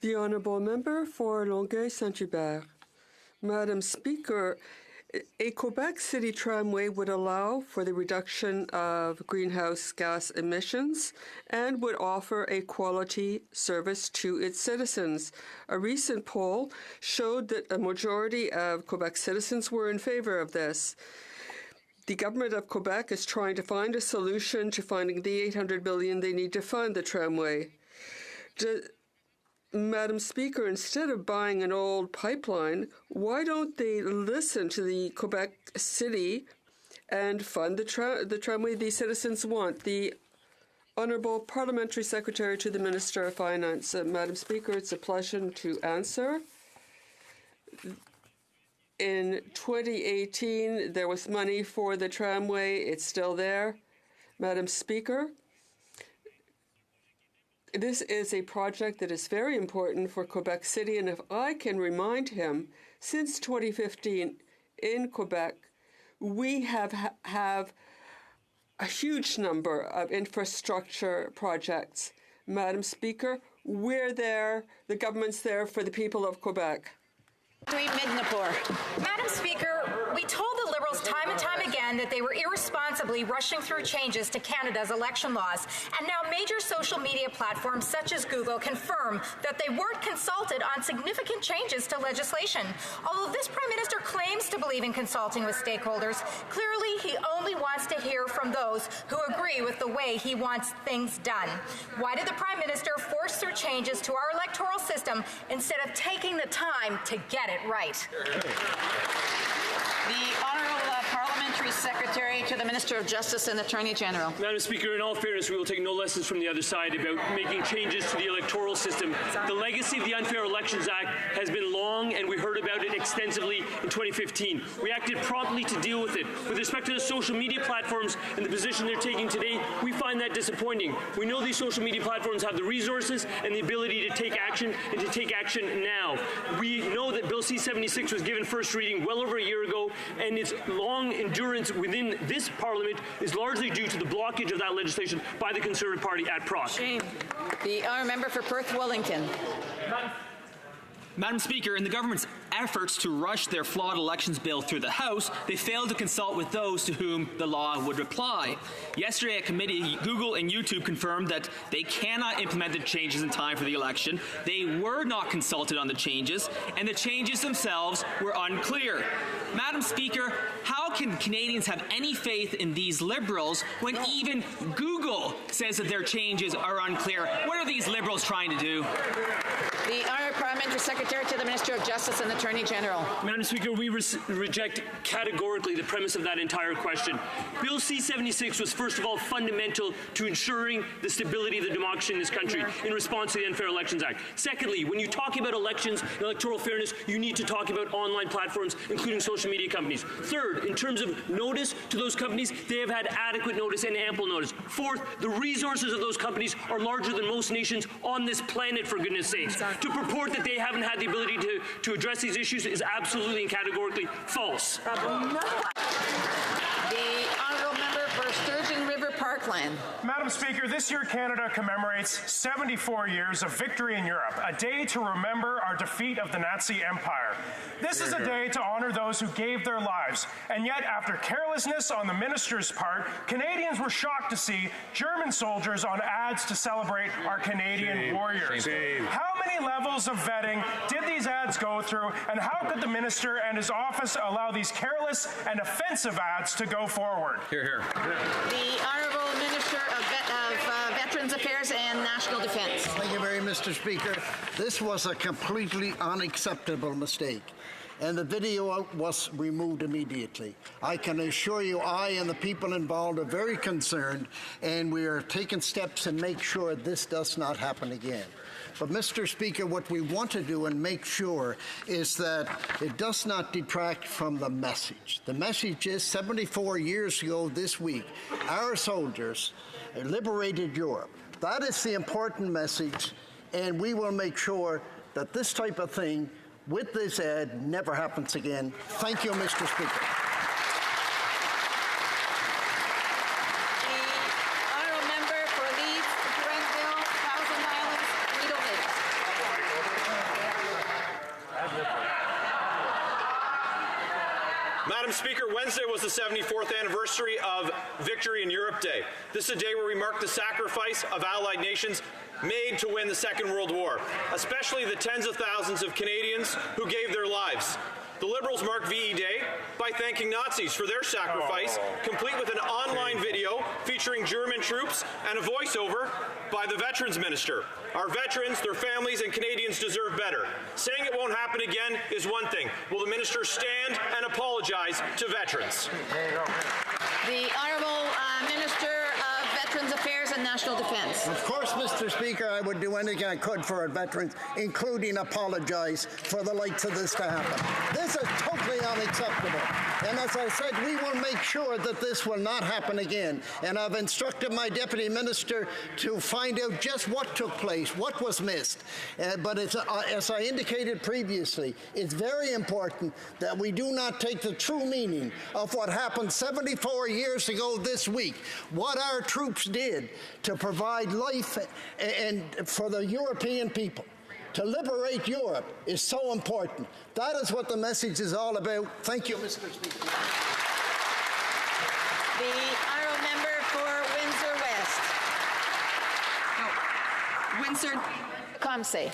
T: The Honourable Member for Longueuil-Saint-Hubert. Madam Speaker, a Quebec City tramway would allow for the reduction of greenhouse gas emissions and would offer a quality service to its citizens. A recent poll showed that a majority of Quebec citizens were in favour of this. The government of Quebec is trying to find a solution to finding the $800 billion they need to fund the tramway. Madam Speaker, instead of buying an old pipeline, why don't they listen to the Quebec City and fund the tramway the citizens want? The Honourable Parliamentary Secretary to the Minister of Finance. Madam Speaker, it's a pleasure to answer. In 2018, there was money for the tramway. It's still there. Madam Speaker, this is a project that is very important for Quebec City, and if I can remind him, since 2015 in Quebec, we have a huge number of infrastructure projects. Madam Speaker, we're there, the government's there for the people of Quebec.
O: Madam Speaker, we told the Liberals time and time again that they were irresponsibly rushing through changes to Canada's election laws, and now major social media platforms such as Google confirm that they weren't consulted on significant changes to legislation. Although this Prime Minister claims to believe in consulting with stakeholders, clearly he only wants to hear from those who agree with the way he wants things done. Why did the Prime Minister force through changes to our electoral system instead of taking the time to get it right?
B: The Honourable Parliamentary Secretary to the Minister of Justice and Attorney General.
H: Madam Speaker, in all fairness, we will take no lessons from the other side about making changes to the electoral system. The legacy of the Unfair Elections Act has been long, and we heard about it extensively in 2015. We acted promptly to deal with it. With respect to the social media platforms and the position they're taking today, we find that disappointing. We know these social media platforms have the resources and the ability to take action, and to take action now. We know that Bill C-76 was given first reading well over a year ago, and its long endurance within this Parliament is largely due to the blockage of that legislation by the Conservative Party at Proc.
B: Shame. The Honourable Member for Perth Wellington.
J: Madam Speaker, in the government's efforts to rush their flawed elections bill through the House, they failed to consult with those to whom the law would apply. Yesterday at committee, Google and YouTube confirmed that they cannot implement the changes in time for the election. They were not consulted on the changes, and the changes themselves were unclear. Madam Speaker, how can Canadians have any faith in these Liberals when even Google says that their changes are unclear? What are these Liberals trying to do?
B: The Honourable Parliamentary Secretary to the Minister of Justice and Attorney General.
H: Madam Speaker, we reject categorically the premise of that entire question. Bill C-76 was first of all fundamental to ensuring the stability of the democracy in this country in response to the Unfair Elections Act. Secondly, when you talk about elections and electoral fairness, you need to talk about online platforms, including social media companies. Third, in terms of notice to those companies, they have had adequate notice and ample notice. Fourth, the resources of those companies are larger than most nations on this planet, for goodness sakes. To purport that they haven't had the ability to address these issues is absolutely and categorically false.
B: The Honourable Member for Sturgeon River Parkland.
K: Madam Speaker, this year Canada commemorates 74 years of victory in Europe, a day to remember our defeat of the Nazi Empire. This is a day to honour those who gave their lives, and yet after carelessness on the minister's part, Canadians were shocked to see German soldiers on ads to celebrate our Canadian warriors. How many levels of vetting did these ads go through, and how could the minister and his office allow these careless and offensive ads to go forward?
L: Hear, hear.
B: The Honourable Minister of Veterans Affairs and National Defence.
X: Thank you very much, Mr. Speaker. This was a completely unacceptable mistake, and the video was removed immediately. I can assure you I and the people involved are very concerned, and we are taking steps to make sure this does not happen again. But, Mr. Speaker, what we want to do and make sure is that it does not detract from the message. The message is 74 years ago this week, our soldiers liberated Europe. That is the important message, and we will make sure that this type of thing with this ad never happens again. Thank you, Mr. Speaker.
L: Madam Speaker, Wednesday was the 74th anniversary of Victory in Europe Day. This is a day where we mark the sacrifice of Allied nations made to win the Second World War, especially the tens of thousands of Canadians who gave their lives. The Liberals mark VE Day by thanking Nazis for their sacrifice, complete with an online video featuring German troops and a voiceover by the Veterans Minister. Our veterans, their families, and Canadians deserve better. Saying it won't happen again is one thing. Will the minister stand and apologize to veterans?
B: The Honourable Minister of Veterans Affairs and National Defence.
X: Of course, Mr. Speaker, I would do anything I could for our veterans, including apologize for the likes of this to happen. This is totally unacceptable. And as I said, we will make sure that this will not happen again. And I've instructed my Deputy Minister to find out just what took place, what was missed. But it's, as I indicated previously, it's very important that we do not take the true meaning of what happened 74 years ago this week, what our troops did to provide life and for the European people. To liberate Europe is so important. That is what the message is all about. Thank you, Mr. Speaker.
B: The Honourable Member for Windsor West. Windsor. Comsey.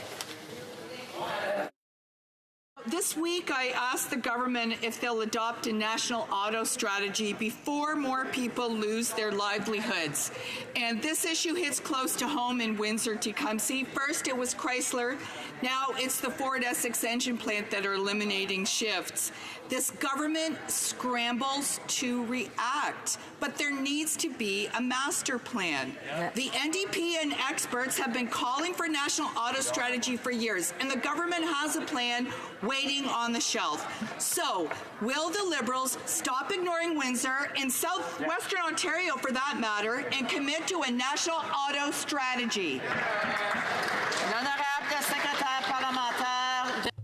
Y: This week, I asked the government if they'll adopt a national auto strategy before more people lose their livelihoods. And this issue hits close to home in Windsor-Tecumseh. First, it was Chrysler. Now it's the Ford Essex engine plant that are eliminating shifts. This government scrambles to react, but there needs to be a master plan. The NDP and experts have been calling for a national auto strategy for years, and the government has a plan waiting on the shelf. So, will the Liberals stop ignoring Windsor and southwestern Ontario, for that matter, and commit to a national auto strategy?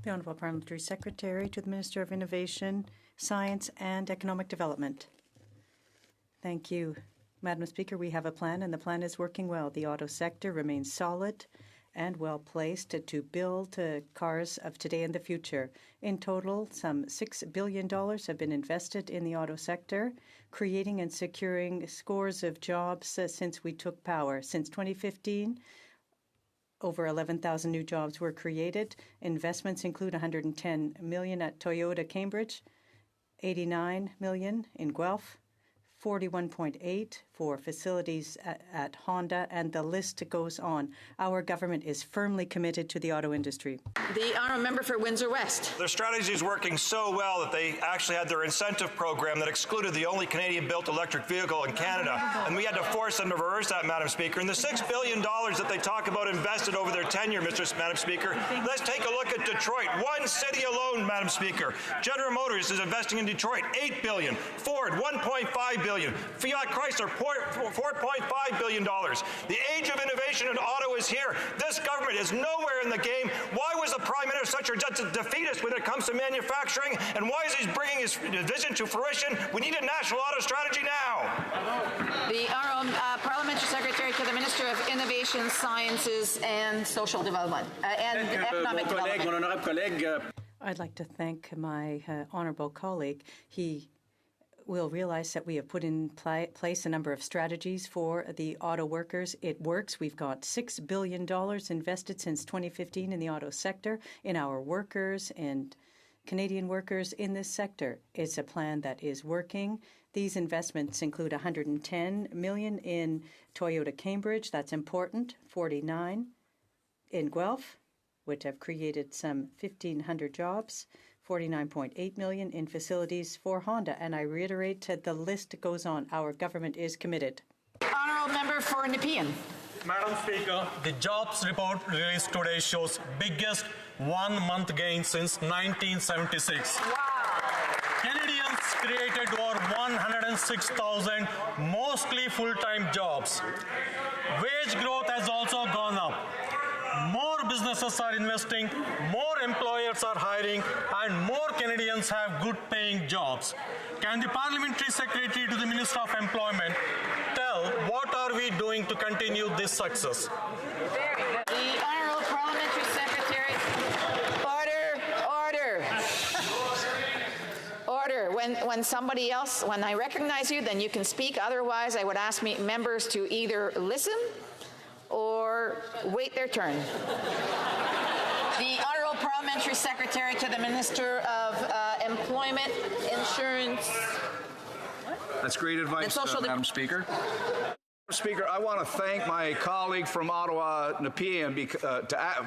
C: The Honourable Parliamentary Secretary to the Minister of Innovation, Science and Economic Development. Thank you. Madam Speaker, we have a plan, and the plan is working well. The auto sector remains solid, and well placed to build cars of today and the future. In total, some $6 billion have been invested in the auto sector, creating and securing scores of jobs since we took power. Since 2015, over 11,000 new jobs were created. Investments include $110 million at Toyota Cambridge, $89 million in Guelph, $41.8 for facilities at Honda, and the list goes on. Our government is firmly committed to the auto industry.
B: The honourable member for Windsor West.
F: Their strategy is working so well that they actually had their incentive program that excluded the only Canadian-built electric vehicle in Canada, and we had to force them to reverse that, Madam Speaker. And the $6 billion that they talk about invested over their tenure, Madam Speaker, let's take a look at Detroit. One city alone, Madam Speaker. General Motors is investing in Detroit $8 billion. Ford $1.5 billion. Fiat Chrysler $4.5 billion. The age of innovation in auto is here. This government is nowhere in the game. Why was the Prime Minister such a defeatist when it comes to manufacturing? And why is he bringing his vision to fruition? We need a national auto strategy now.
B: The honourable Parliamentary Secretary to the Minister of Innovation, Sciences and Social Development and Economic Development.
C: I'd like to thank my honourable colleague. He will realize that we have put in place a number of strategies for the auto workers. It works. We've got $6 billion invested since 2015 in the auto sector, in our workers and Canadian workers in this sector. It's a plan that is working. These investments include $110 million in Toyota Cambridge. That's important. $49 in Guelph, which have created some 1,500 jobs. $49.8 million in facilities for Honda. And I reiterate, the list goes on. Our government is committed.
B: Honourable member for Nepean.
M: Madam Speaker, the jobs report released today shows biggest one-month gain since 1976. Wow. Canadians created over 106,000 mostly full-time jobs. Wage growth has also gone up. More businesses are investing, more employers are hiring, and more Canadians have good-paying jobs. Can the Parliamentary Secretary to the Minister of Employment tell what are we doing to continue this success?
B: The Honourable Parliamentary Secretary. Order. When I recognize you, then you can speak. Otherwise, I would ask members to either listen or wait their turn. The Honourable Parliamentary Secretary to the Minister of Employment, Insurance.
N: That's great advice, Madam Speaker. Speaker, I want to thank my colleague from Ottawa, Nepean,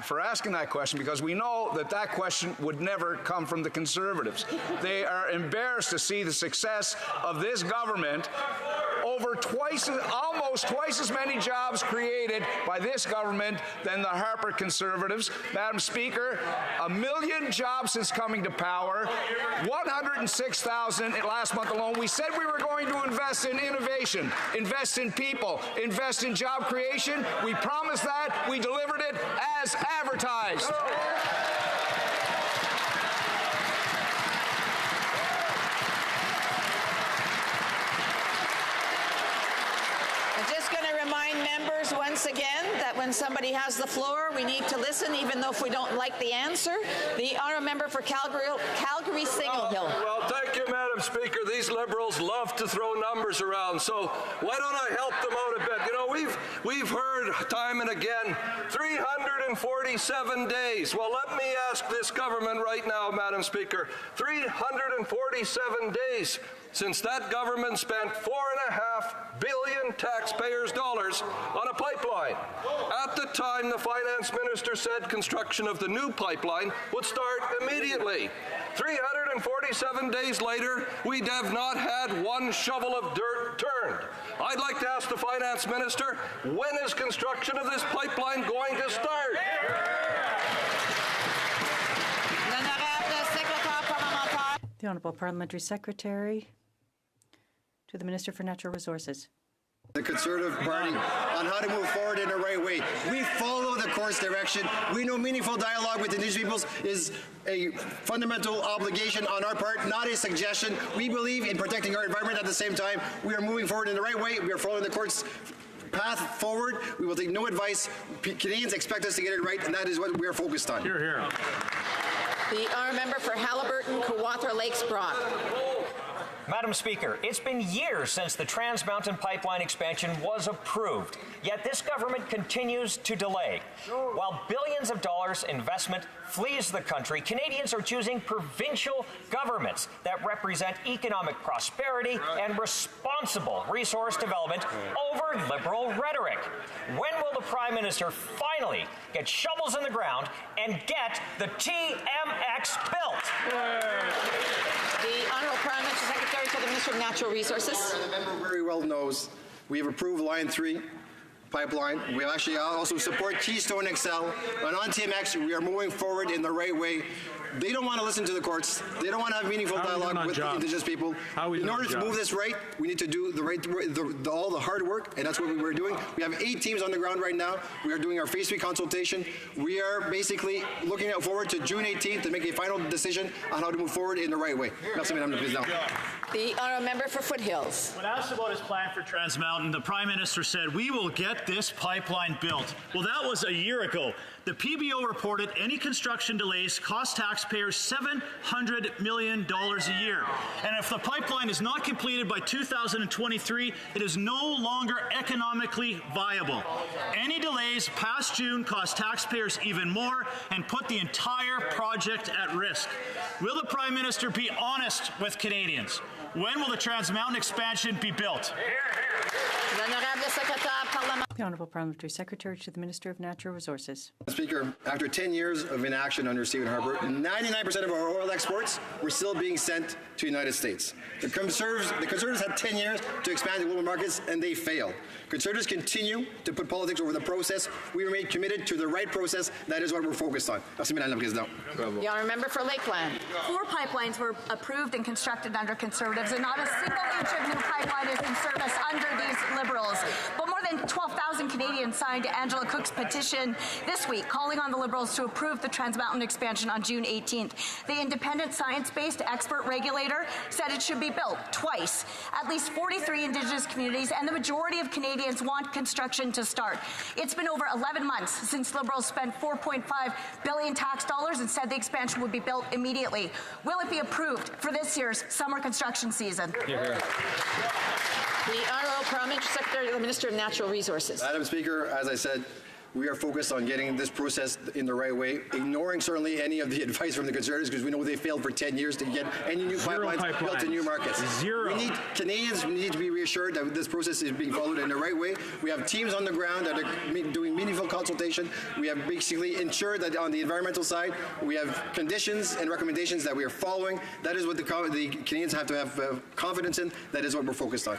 N: for asking that question, because we know that question would never come from the Conservatives. They are embarrassed to see the success of this government. Almost twice as many jobs created by this government than the Harper Conservatives. Madam Speaker, 1 million jobs since coming to power, 106,000 last month alone. We said we were going to invest in innovation, invest in people, invest in job creation. We promised that. We delivered it as advertised.
B: Once again, that when somebody has the floor, we need to listen, even though if we don't like the answer. The honourable member for Calgary Signal Hill.
P: Well, thank you, Madam Speaker. These Liberals love to throw numbers around, so why don't I help them out a bit? You know, we've heard time and again, 347 days. Well, let me ask this government right now, Madam Speaker, 347 days since that government spent $4.5 billion taxpayers' dollars on a pipeline. At the time, the finance minister said construction of the new pipeline would start immediately. 347 days later, we have not had one shovel of dirt turned. I'd like to ask the finance minister, when is construction of this pipeline going to start?
C: The Honourable Parliamentary Secretary to the Minister for Natural Resources.
Q: The Conservative Party on how to move forward in the right way. We follow the course direction. We know meaningful dialogue with Indigenous peoples is a fundamental obligation on our part, not a suggestion. We believe in protecting our environment at the same time. We are moving forward in the right way. We are following the court's path forward. We will take no advice. Canadians expect us to get it right, and that is what we are focused on.
E: Hear, hear.
B: The honourable member for Haliburton, Kawartha Lakes Brock.
D: Madam Speaker, it's been years since the Trans Mountain Pipeline expansion was approved, yet this government continues to delay. While billions of dollars investment flees the country, Canadians are choosing provincial governments that represent economic prosperity and responsible resource development over Liberal rhetoric. When will the Prime Minister finally get shovels in the ground and get the TMX built?
B: The Honourable Prime Minister Secretary to the Minister of Natural Resources.
Q: The member very well knows we have approved Line 3 pipeline. We actually also support Keystone XL. And on TMX, we are moving forward in the right way. They don't want to listen to the courts. They don't want to have meaningful dialogue with Indigenous people. In order to move this right, we need to do all the hard work, and that's what we're doing. We have 8 teams on the ground right now. We are doing our phase 3 consultation. We are basically looking forward to June 18th to make a final decision on how to move forward in the right way. Merci, Madame la Présidente.
B: The honourable member for Foothills.
R: When asked about his plan for Trans Mountain, the Prime Minister said, "We will get this pipeline built." Well, that was a year ago. The PBO reported any construction delays cost taxpayers $700 million a year. And if the pipeline is not completed by 2023, it is no longer economically viable. Any delays past June cost taxpayers even more and put the entire project at risk. Will the Prime Minister be honest with Canadians? When will the Trans Mountain expansion be built?
U: The Honourable Parliamentary Secretary to the Minister of Natural Resources.
Q: Speaker, after 10 years of inaction under Stephen Harper, 99% of our oil exports were still being sent to the United States. The Conservatives had 10 years to expand the global markets, and they failed. Conservatives continue to put politics over the process. We remain committed to the right process. That is what we're focused on. Merci, Madame la Présidente.
B: The honourable member for Lakeland.
V: 4 pipelines were approved and constructed under Conservatives, and not a single inch of new pipeline is in service under these Liberals. But more than 12,000 Canadians signed Angela Cook's petition this week, calling on the Liberals to approve the Trans Mountain expansion on June 18th. The independent science-based expert regulator said it should be built twice. At least 43 Indigenous communities and the majority of Canadians want construction to start. It's been over 11 months since Liberals spent $4.5 billion tax dollars and said the expansion would be built immediately. Will it be approved for this year's summer construction season?
B: The Honourable Parliamentary Secretary to the Minister of Natural Resources.
Q: Madam Speaker, as I said, we are focused on getting this process in the right way, ignoring certainly any of the advice from the Conservatives, because we know they failed for 10 years to get any new pipelines built in new markets. Canadians need to be reassured that this process is being followed in the right way. We have teams on the ground that are doing meaningful consultation. We have basically ensured that on the environmental side, we have conditions and recommendations that we are following. That is what the Canadians have to have confidence in. That is what we're focused on.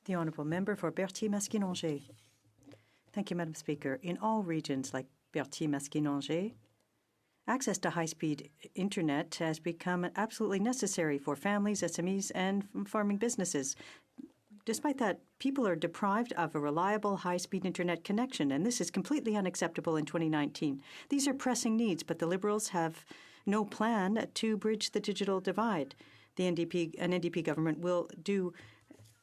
U: The Honourable Member for Berthier-Maskinongé. Thank you, Madam Speaker. In all regions like Berthier-Maskinongé, access to high-speed internet has become absolutely necessary for families, SMEs, and farming businesses. Despite that, people are deprived of a reliable high-speed internet connection, and this is completely unacceptable in 2019. These are pressing needs, but the Liberals have no plan to bridge the digital divide. An NDP government will do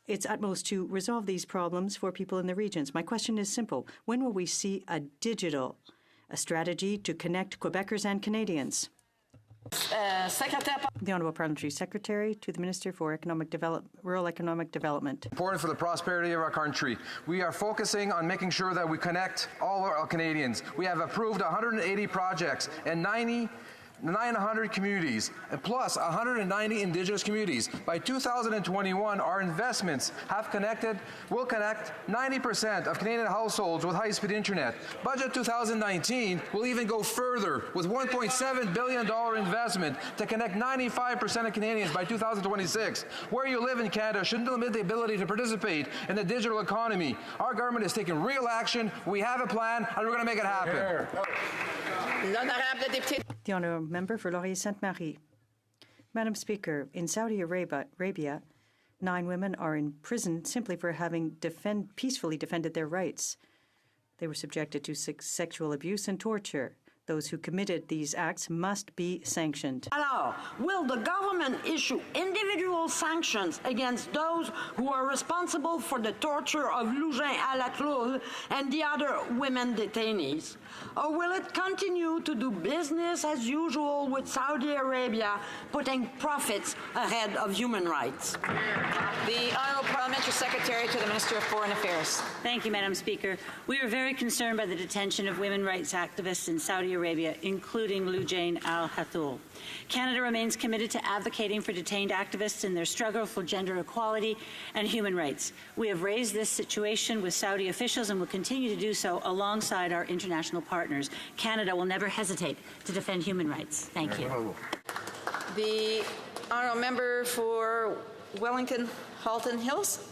U: its utmost to resolve these problems for people in the regions. My question is simple. When will we see a strategy to connect Quebecers and Canadians? The Honourable Parliamentary Secretary to the Minister for Rural Economic Development.
W: Important for the prosperity of our country. We are focusing on making sure that we connect all our Canadians. We have approved 180 projects and 900 communities, and plus 190 Indigenous communities. By 2021, our investments will connect 90% of Canadian households with high-speed internet. Budget 2019 will even go further with $1.7 billion investment to connect 95% of Canadians by 2026. Where you live in Canada shouldn't limit the ability to participate in the digital economy. Our government is taking real action. We have a plan, and we're going to make it happen.
U: The Honourable Member for Laurier-Sainte-Marie. Madam Speaker, in Saudi Arabia, 9 women are in prison simply for having peacefully defended their rights. They were subjected to sexual abuse and torture. Those who committed these acts must be sanctioned.
A: Alors, will the government issue individual sanctions against those who are responsible for the torture of Loujain Alatroul and the other women detainees? Or will it continue to do business as usual with Saudi Arabia, putting profits ahead of human rights?
B: The Honourable Parliamentary Secretary to the Minister of Foreign Affairs.
G: Thank you, Madam Speaker. We are very concerned by the detention of women rights activists in Saudi Arabia, including Loujain Al-Hathoul. Canada remains committed to advocating for detained activists in their struggle for gender equality and human rights. We have raised this situation with Saudi officials and will continue to do so alongside our international partners. Canada will never hesitate to defend human rights. Thank you.
B: The Honourable Member for Wellington Halton Hills.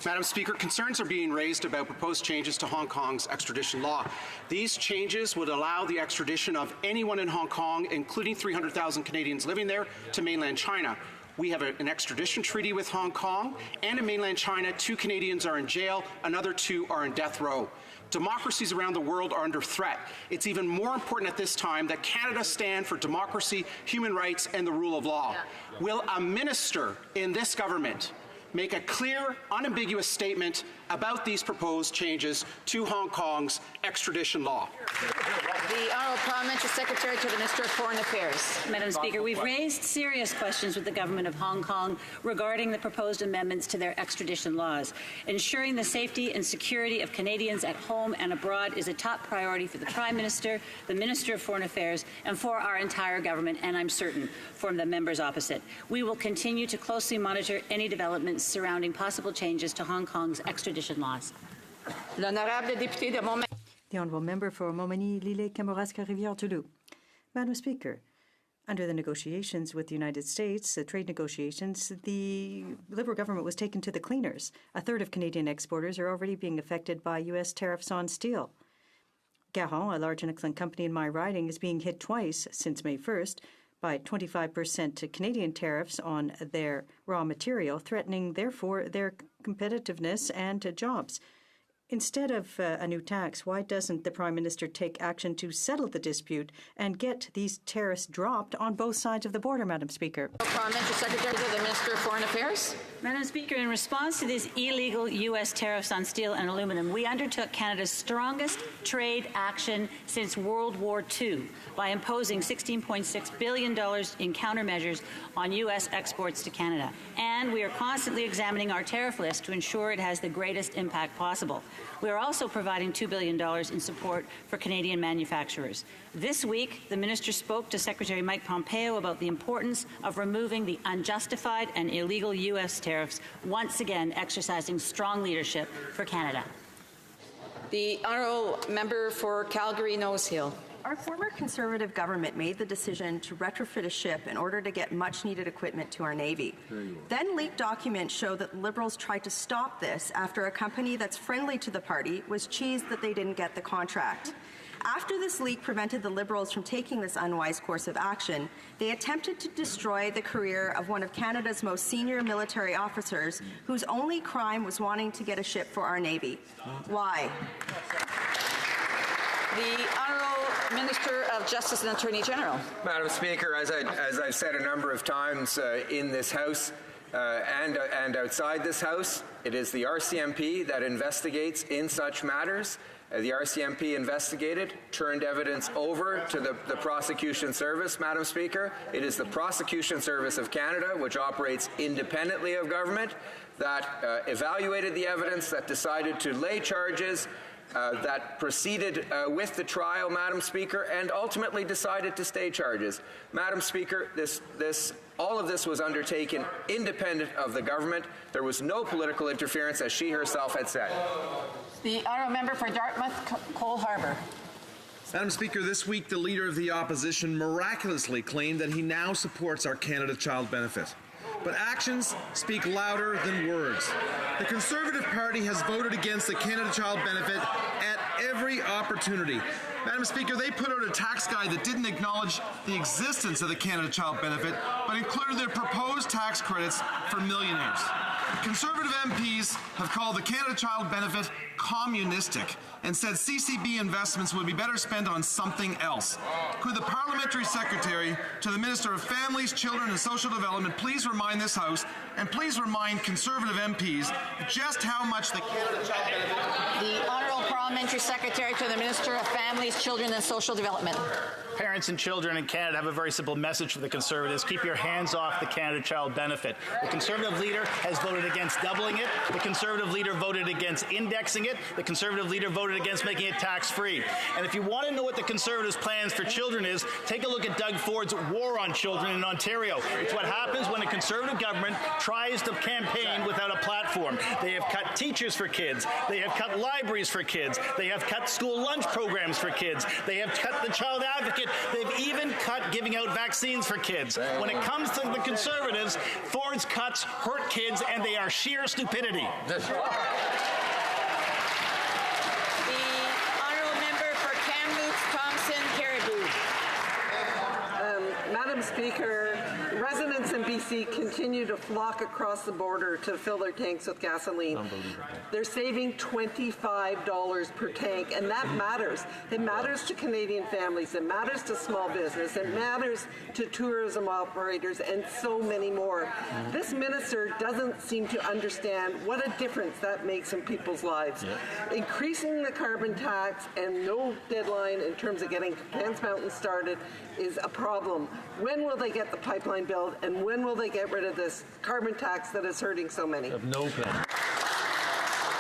I: Madam Speaker, concerns are being raised about proposed changes to Hong Kong's extradition law. These changes would allow the extradition of anyone in Hong Kong, including 300,000 Canadians living there, to mainland China. We have an extradition treaty with Hong Kong, and in mainland China, 2 Canadians are in jail, another 2 are in death row. Democracies around the world are under threat. It's even more important at this time that Canada stand for democracy, human rights, and the rule of law. Will a minister in this government make a clear, unambiguous statement about these proposed changes to Hong Kong's extradition law?
B: The Honourable Parliamentary Secretary to the Minister of Foreign Affairs.
G: Madam Speaker, we've raised serious questions with the government of Hong Kong regarding the proposed amendments to their extradition laws. Ensuring the safety and security of Canadians at home and abroad is a top priority for the Prime Minister, the Minister of Foreign Affairs, and for our entire government, and I'm certain for the members opposite. We will continue to closely monitor any developments surrounding possible changes to Hong Kong's extradition laws.
B: L'honorable député de Montmagny.
U: The Honourable Member for Montmagny-Lillet, Kamouraska, Rivière-du-Loup. Madam Speaker, under the negotiations with the United States, the trade negotiations, the Liberal government was taken to the cleaners. A third of Canadian exporters are already being affected by U.S. tariffs on steel. Garon, a large and excellent company in my riding, is being hit twice since May 1st by 25% Canadian tariffs on their raw material, threatening, therefore, their competitiveness and jobs. Instead of a new tax, why doesn't the Prime Minister take action to settle the dispute and get these tariffs dropped on both sides of the border, Madam Speaker?
B: Parliamentary Secretary to the Minister of Foreign Affairs.
G: Madam Speaker, in response to these illegal U.S. tariffs on steel and aluminum, we undertook Canada's strongest trade action since World War II by imposing $16.6 billion in countermeasures on U.S. exports to Canada. And we are constantly examining our tariff list to ensure it has the greatest impact possible. We are also providing $2 billion in support for Canadian manufacturers. This week, the Minister spoke to Secretary Mike Pompeo about the importance of removing the unjustified and illegal U.S. tariffs, once again exercising strong leadership for Canada.
B: The Honourable Member for Calgary-Nose Hill.
S: Our former Conservative government made the decision to retrofit a ship in order to get much-needed equipment to our Navy. Then leaked documents show that Liberals tried to stop this after a company that's friendly to the party was cheesed that they didn't get the contract. After this leak prevented the Liberals from taking this unwise course of action, they attempted to destroy the career of one of Canada's most senior military officers whose only crime was wanting to get a ship for our Navy. Why?
B: The Honourable Minister of Justice and Attorney General.
T: Madam Speaker, as I've said a number of times in this House and outside this House, it is the RCMP that investigates in such matters. The RCMP investigated, turned evidence over to the Prosecution Service, Madam Speaker. It is the Prosecution Service of Canada, which operates independently of government, that evaluated the evidence, that decided to lay charges, that proceeded with the trial, Madam Speaker, and ultimately decided to stay charges. Madam Speaker, all of this was undertaken independent of the government. There was no political interference, as she herself had said.
B: The Honourable Member for Dartmouth, Cole Harbour.
Z: Madam Speaker, this week the Leader of the Opposition miraculously claimed that he now supports our Canada Child Benefit. But actions speak louder than words. The Conservative Party has voted against the Canada Child Benefit at every opportunity. Madam Speaker, they put out a tax guide that didn't acknowledge the existence of the Canada Child Benefit, but included their proposed tax credits for millionaires. Conservative MPs have called the Canada Child Benefit communistic and said CCB investments would be better spent on something else. Could the Parliamentary Secretary to the Minister of Families, Children and Social Development please remind this House and please remind Conservative MPs just how much the Canada Child Benefit...
B: The Honourable Parliamentary Secretary to the Minister of Families, Children and Social Development.
R: Parents and children in Canada have a very simple message for the Conservatives. Keep your hands off the Canada Child Benefit. The Conservative leader has voted against doubling it. The Conservative leader voted against indexing it. The Conservative leader voted against making it tax-free. And if you want to know what the Conservatives' plans for children is, take a look at Doug Ford's war on children in Ontario. It's what happens when a Conservative government tries to campaign without a platform. They have cut teachers for kids. They have cut libraries for kids. They have cut school lunch programs for kids. They have cut the Child Advocate. They've even cut giving out vaccines for kids. When it comes to the Conservatives, Ford's cuts hurt kids, and they are sheer stupidity.
B: The Honourable Member for Kamloops, Thompson, Caribou.
H: Madam Speaker, residents in BC continue to flock across the border to fill their tanks with gasoline. They're saving $25 per tank, and that matters. It matters to Canadian families. It matters to small business. It matters to tourism operators and so many more. This minister doesn't seem to understand what a difference that makes in people's lives. Increasing the carbon tax and no deadline in terms of getting Trans Mountain started is a problem. When will they get the pipeline built, and when will they get rid of this carbon tax that is hurting so many?
R: No plan.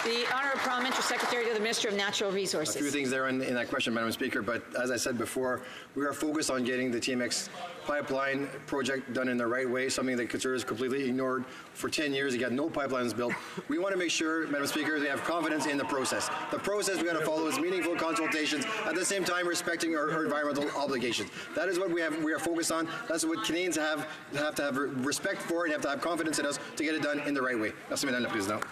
B: The Honourable Parliamentary Secretary to the Minister of Natural Resources.
Q: A few things there in that question, Madam Speaker, but as I said before, we are focused on getting the TMX pipeline project done in the right way, something that Conservatives completely ignored for 10 years. You got no pipelines built. We want to make sure, Madam Speaker, they have confidence in the process. The process we got to follow is meaningful consultations, at the same time respecting our environmental obligations. That is what we are focused on. That's what Canadians have to have respect for and have to have confidence in us to get it done in the right way. Merci, Madame la Présidente.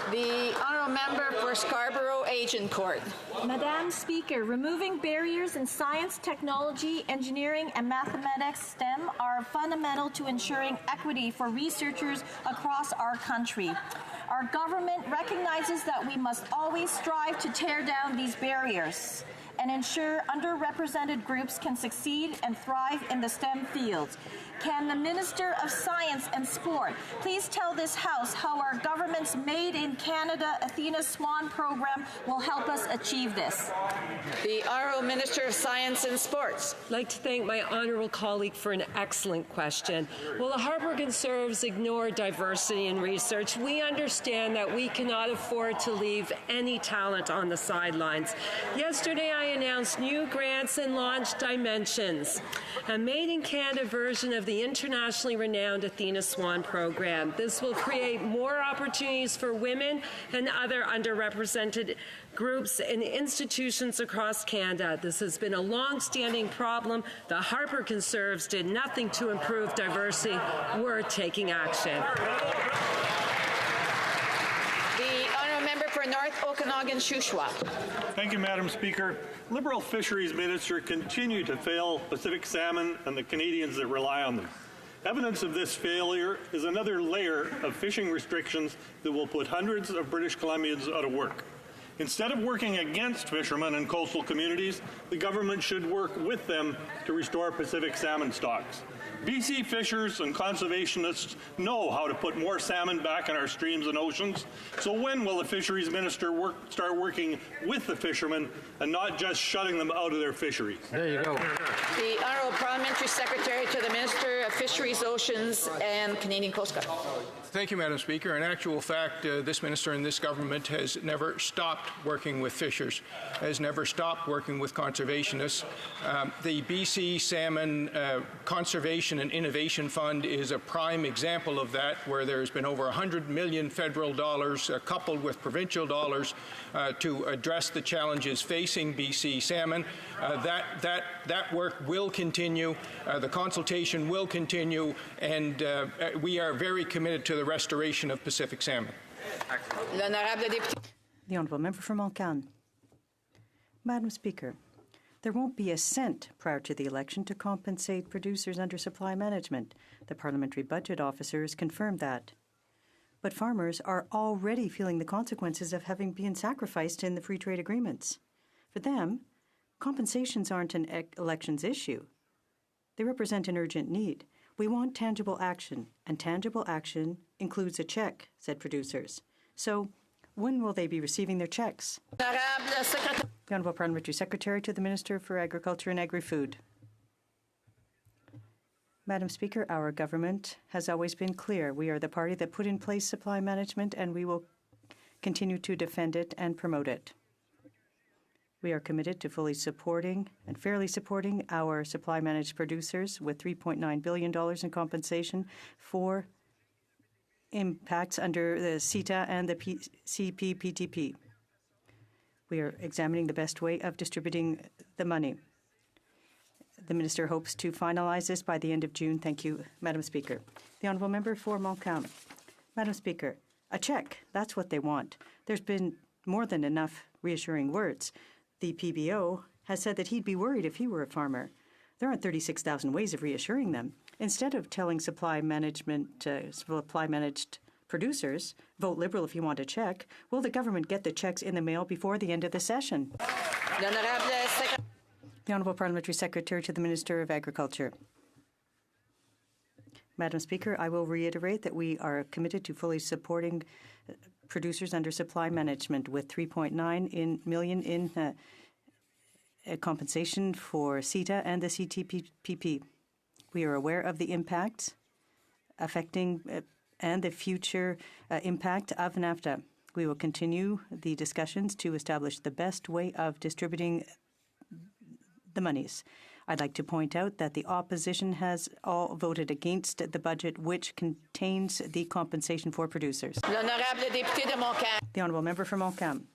B: The Honourable Member for Scarborough Agincourt.
J: Madam Speaker, removing barriers in science, technology, engineering, and mathematics STEM are fundamental to ensuring equity for researchers across our country. Our government recognizes that we must always strive to tear down these barriers and ensure underrepresented groups can succeed and thrive in the STEM fields. Can the Minister of Science and Sport please tell this House how our government's Made in Canada Athena Swan program will help us achieve this?
B: The Honourable Minister of Science and Sports.
K: I'd like to thank my honourable colleague for an excellent question. Will the Harper Conservatives ignore diversity in research? We understand that we cannot afford to leave any talent on the sidelines. Yesterday, I announced new grants and launch Dimensions, a Made in Canada version of the internationally renowned Athena Swan program. This will create more opportunities for women and other underrepresented groups and institutions across Canada. This has been a long-standing problem. The Harper Conservatives did nothing to improve diversity. We're taking action.
B: For North Okanagan, Shuswap.
L: Thank you, Madam Speaker. Liberal Fisheries Minister continue to fail Pacific salmon and the Canadians that rely on them. Evidence of this failure is another layer of fishing restrictions that will put hundreds of British Columbians out of work. Instead of working against fishermen and coastal communities, the government should work with them to restore Pacific salmon stocks. BC fishers and conservationists know how to put more salmon back in our streams and oceans. So when will the fisheries minister start working with the fishermen and not just shutting them out of their fisheries?
B: There you go. The Honourable Parliamentary Secretary to the Minister of Fisheries, Oceans and Canadian Coast Guard.
O: Thank you, Madam Speaker. In actual fact, this minister and this government has never stopped working with fishers, has never stopped working with conservationists. The BC Salmon Conservation and Innovation Fund is a prime example of that, where there's been over $100 million federal dollars coupled with provincial dollars to address the challenges facing BC salmon. That work will continue. The consultation will continue, and we are very committed to the restoration of Pacific salmon.
U: The Honourable Member for Montcalm. Madam Speaker, there won't be a cent prior to the election to compensate producers under supply management. The Parliamentary Budget Officer has confirmed that. But farmers are already feeling the consequences of having been sacrificed in the free trade agreements. For them, compensations aren't an elections issue. They represent an urgent need. We want tangible action, and tangible action includes a check, said producers. So, when will they be receiving their checks? The Honourable Parliamentary Secretary to the Minister for Agriculture and Agri-Food. Madam Speaker, our government has always been clear. We are the party that put in place supply management, and we will continue to defend it and promote it. We are committed to fully supporting and fairly supporting our supply managed producers with $3.9 billion in compensation for impacts under the CETA and the CPTPP. We are examining the best way of distributing the money. The Minister hopes to finalize this by the end of June. Thank you, Madam Speaker. The Honourable Member for Montcalm. Madam Speaker, a check, that's what they want. There's been more than enough reassuring words. The PBO has said that he'd be worried if he were a farmer. There aren't 36,000 ways of reassuring them. Instead of telling supply managed producers, vote Liberal if you want a check, will the government get the checks in the mail before the end of the session? The Honourable Parliamentary Secretary to the Minister of Agriculture. Madam Speaker, I will reiterate that we are committed to fully supporting producers under supply management with $3.9 million in compensation for CETA and the CTPP. We are aware of the impact affecting and the future impact of NAFTA. We will continue the discussions to establish the best way of distributing the monies. I'd like to point out that the opposition has all voted against the budget which contains the compensation for producers. The Honourable Member for Montcalm.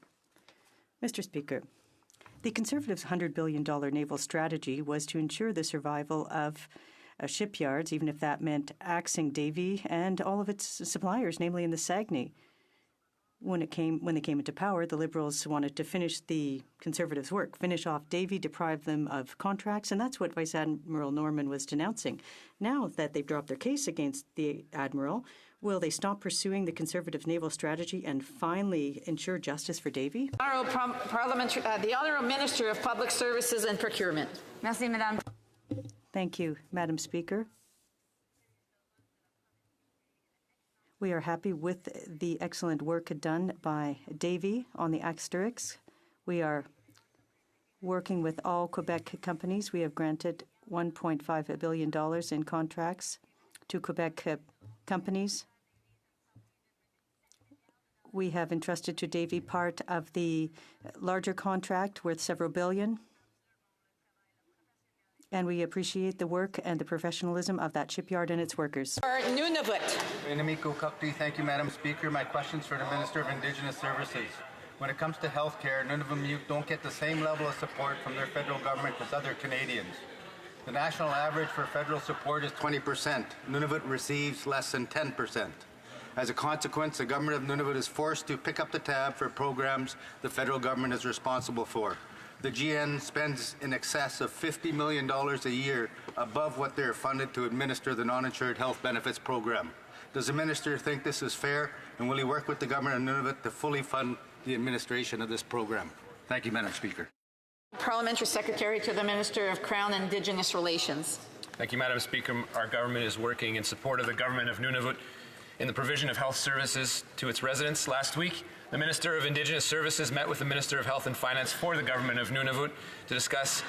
U: Mr. Speaker, the Conservatives' $100 billion naval strategy was to ensure the survival of shipyards, even if that meant axing Davy and all of its suppliers, namely in the Saguenay. When they came into power, the Liberals wanted to finish the Conservatives' work, finish off Davy, deprive them of contracts, and that's what Vice Admiral Norman was denouncing. Now that they've dropped their case against the Admiral, will they stop pursuing the Conservative naval strategy and finally ensure justice for Davy?
B: The Honourable Minister of Public Services and Procurement.
V: Merci, Madame.
U: Thank you, Madam Speaker. We are happy with the excellent work done by Davy on the Asterix. We are working with all Quebec companies. We have granted $1.5 billion in contracts to Quebec companies. We have entrusted to Davy part of the larger contract worth several billion. And we appreciate the work and the professionalism of that shipyard and its workers.
F: Thank you, Madam Speaker. My question's for the Minister of Indigenous Services. When it comes to health care, Nunavut don't get the same level of support from their federal government as other Canadians. The national average for federal support is 20%. Nunavut receives less than 10%. As a consequence, the government of Nunavut is forced to pick up the tab for programs the federal government is responsible for. The GN spends in excess of $50 million a year above what they're funded to administer the non-insured health benefits program. Does the minister think this is fair, and will he work with the government of Nunavut to fully fund the administration of this program? Thank you, Madam Speaker.
B: Parliamentary Secretary to the Minister of Crown and Indigenous Relations.
M: Thank you, Madam Speaker. Our government is working in support of the government of Nunavut in the provision of health services to its residents. Last week, the Minister of Indigenous Services met with the Minister of Health and Finance for the government of Nunavut to discuss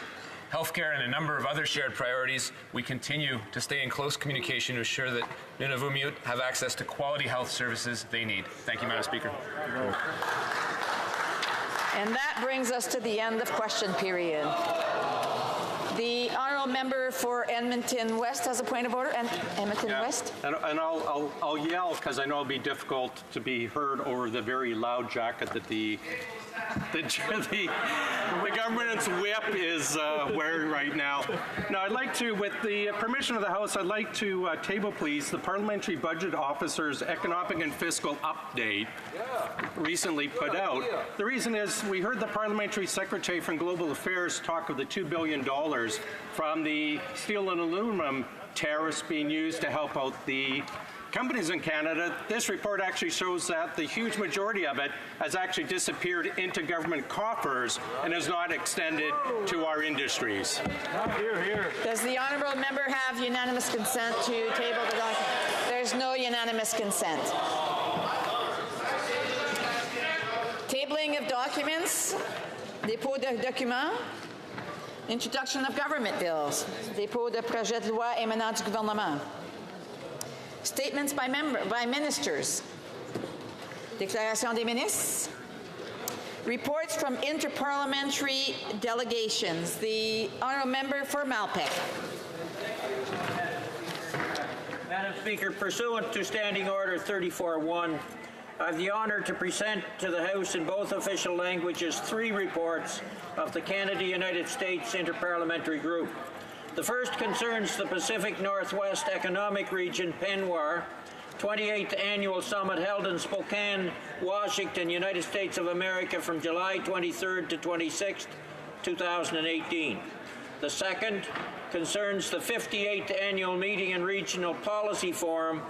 M: healthcare and a number of other shared priorities. We continue to stay in close communication to ensure that Nunavummiut have access to quality health services they need. Thank you, Madam Speaker.
B: And that brings us to the end of question period. The Honourable Member for Edmonton West has a point of order. And Edmonton West.
N: And I'll yell because I know it'll be difficult to be heard over the very loud jacket that the government's whip is wearing right now. Now, I'd like to, with the permission of the House, I'd like to table, please, the Parliamentary Budget Officer's Economic and Fiscal Update recently put out. The reason is we heard the Parliamentary Secretary from Global Affairs talk of the $2 billion from the steel and aluminum tariffs being used to help out the companies in Canada, this report actually shows that the huge majority of it has actually disappeared into government coffers and is not extended to our industries.
B: Does the honourable member have unanimous consent to table the document? There's no unanimous consent. Tabling of documents, dépôt de documents, introduction of government bills, dépôt de projet de loi émanant du gouvernement, statements by ministers, déclaration des ministres, reports from interparliamentary delegations. The honourable member for Malpeque.
C: Madam Speaker, pursuant to Standing Order 34.1, I have the honour to present to the House in both official languages 3 reports of the Canada-United States Interparliamentary Group. The first concerns the Pacific Northwest Economic Region, PENWAR, 28th Annual Summit held in Spokane, Washington, United States of America from July 23rd to 26th, 2018. The second concerns the 58th Annual Meeting and Regional Policy Forum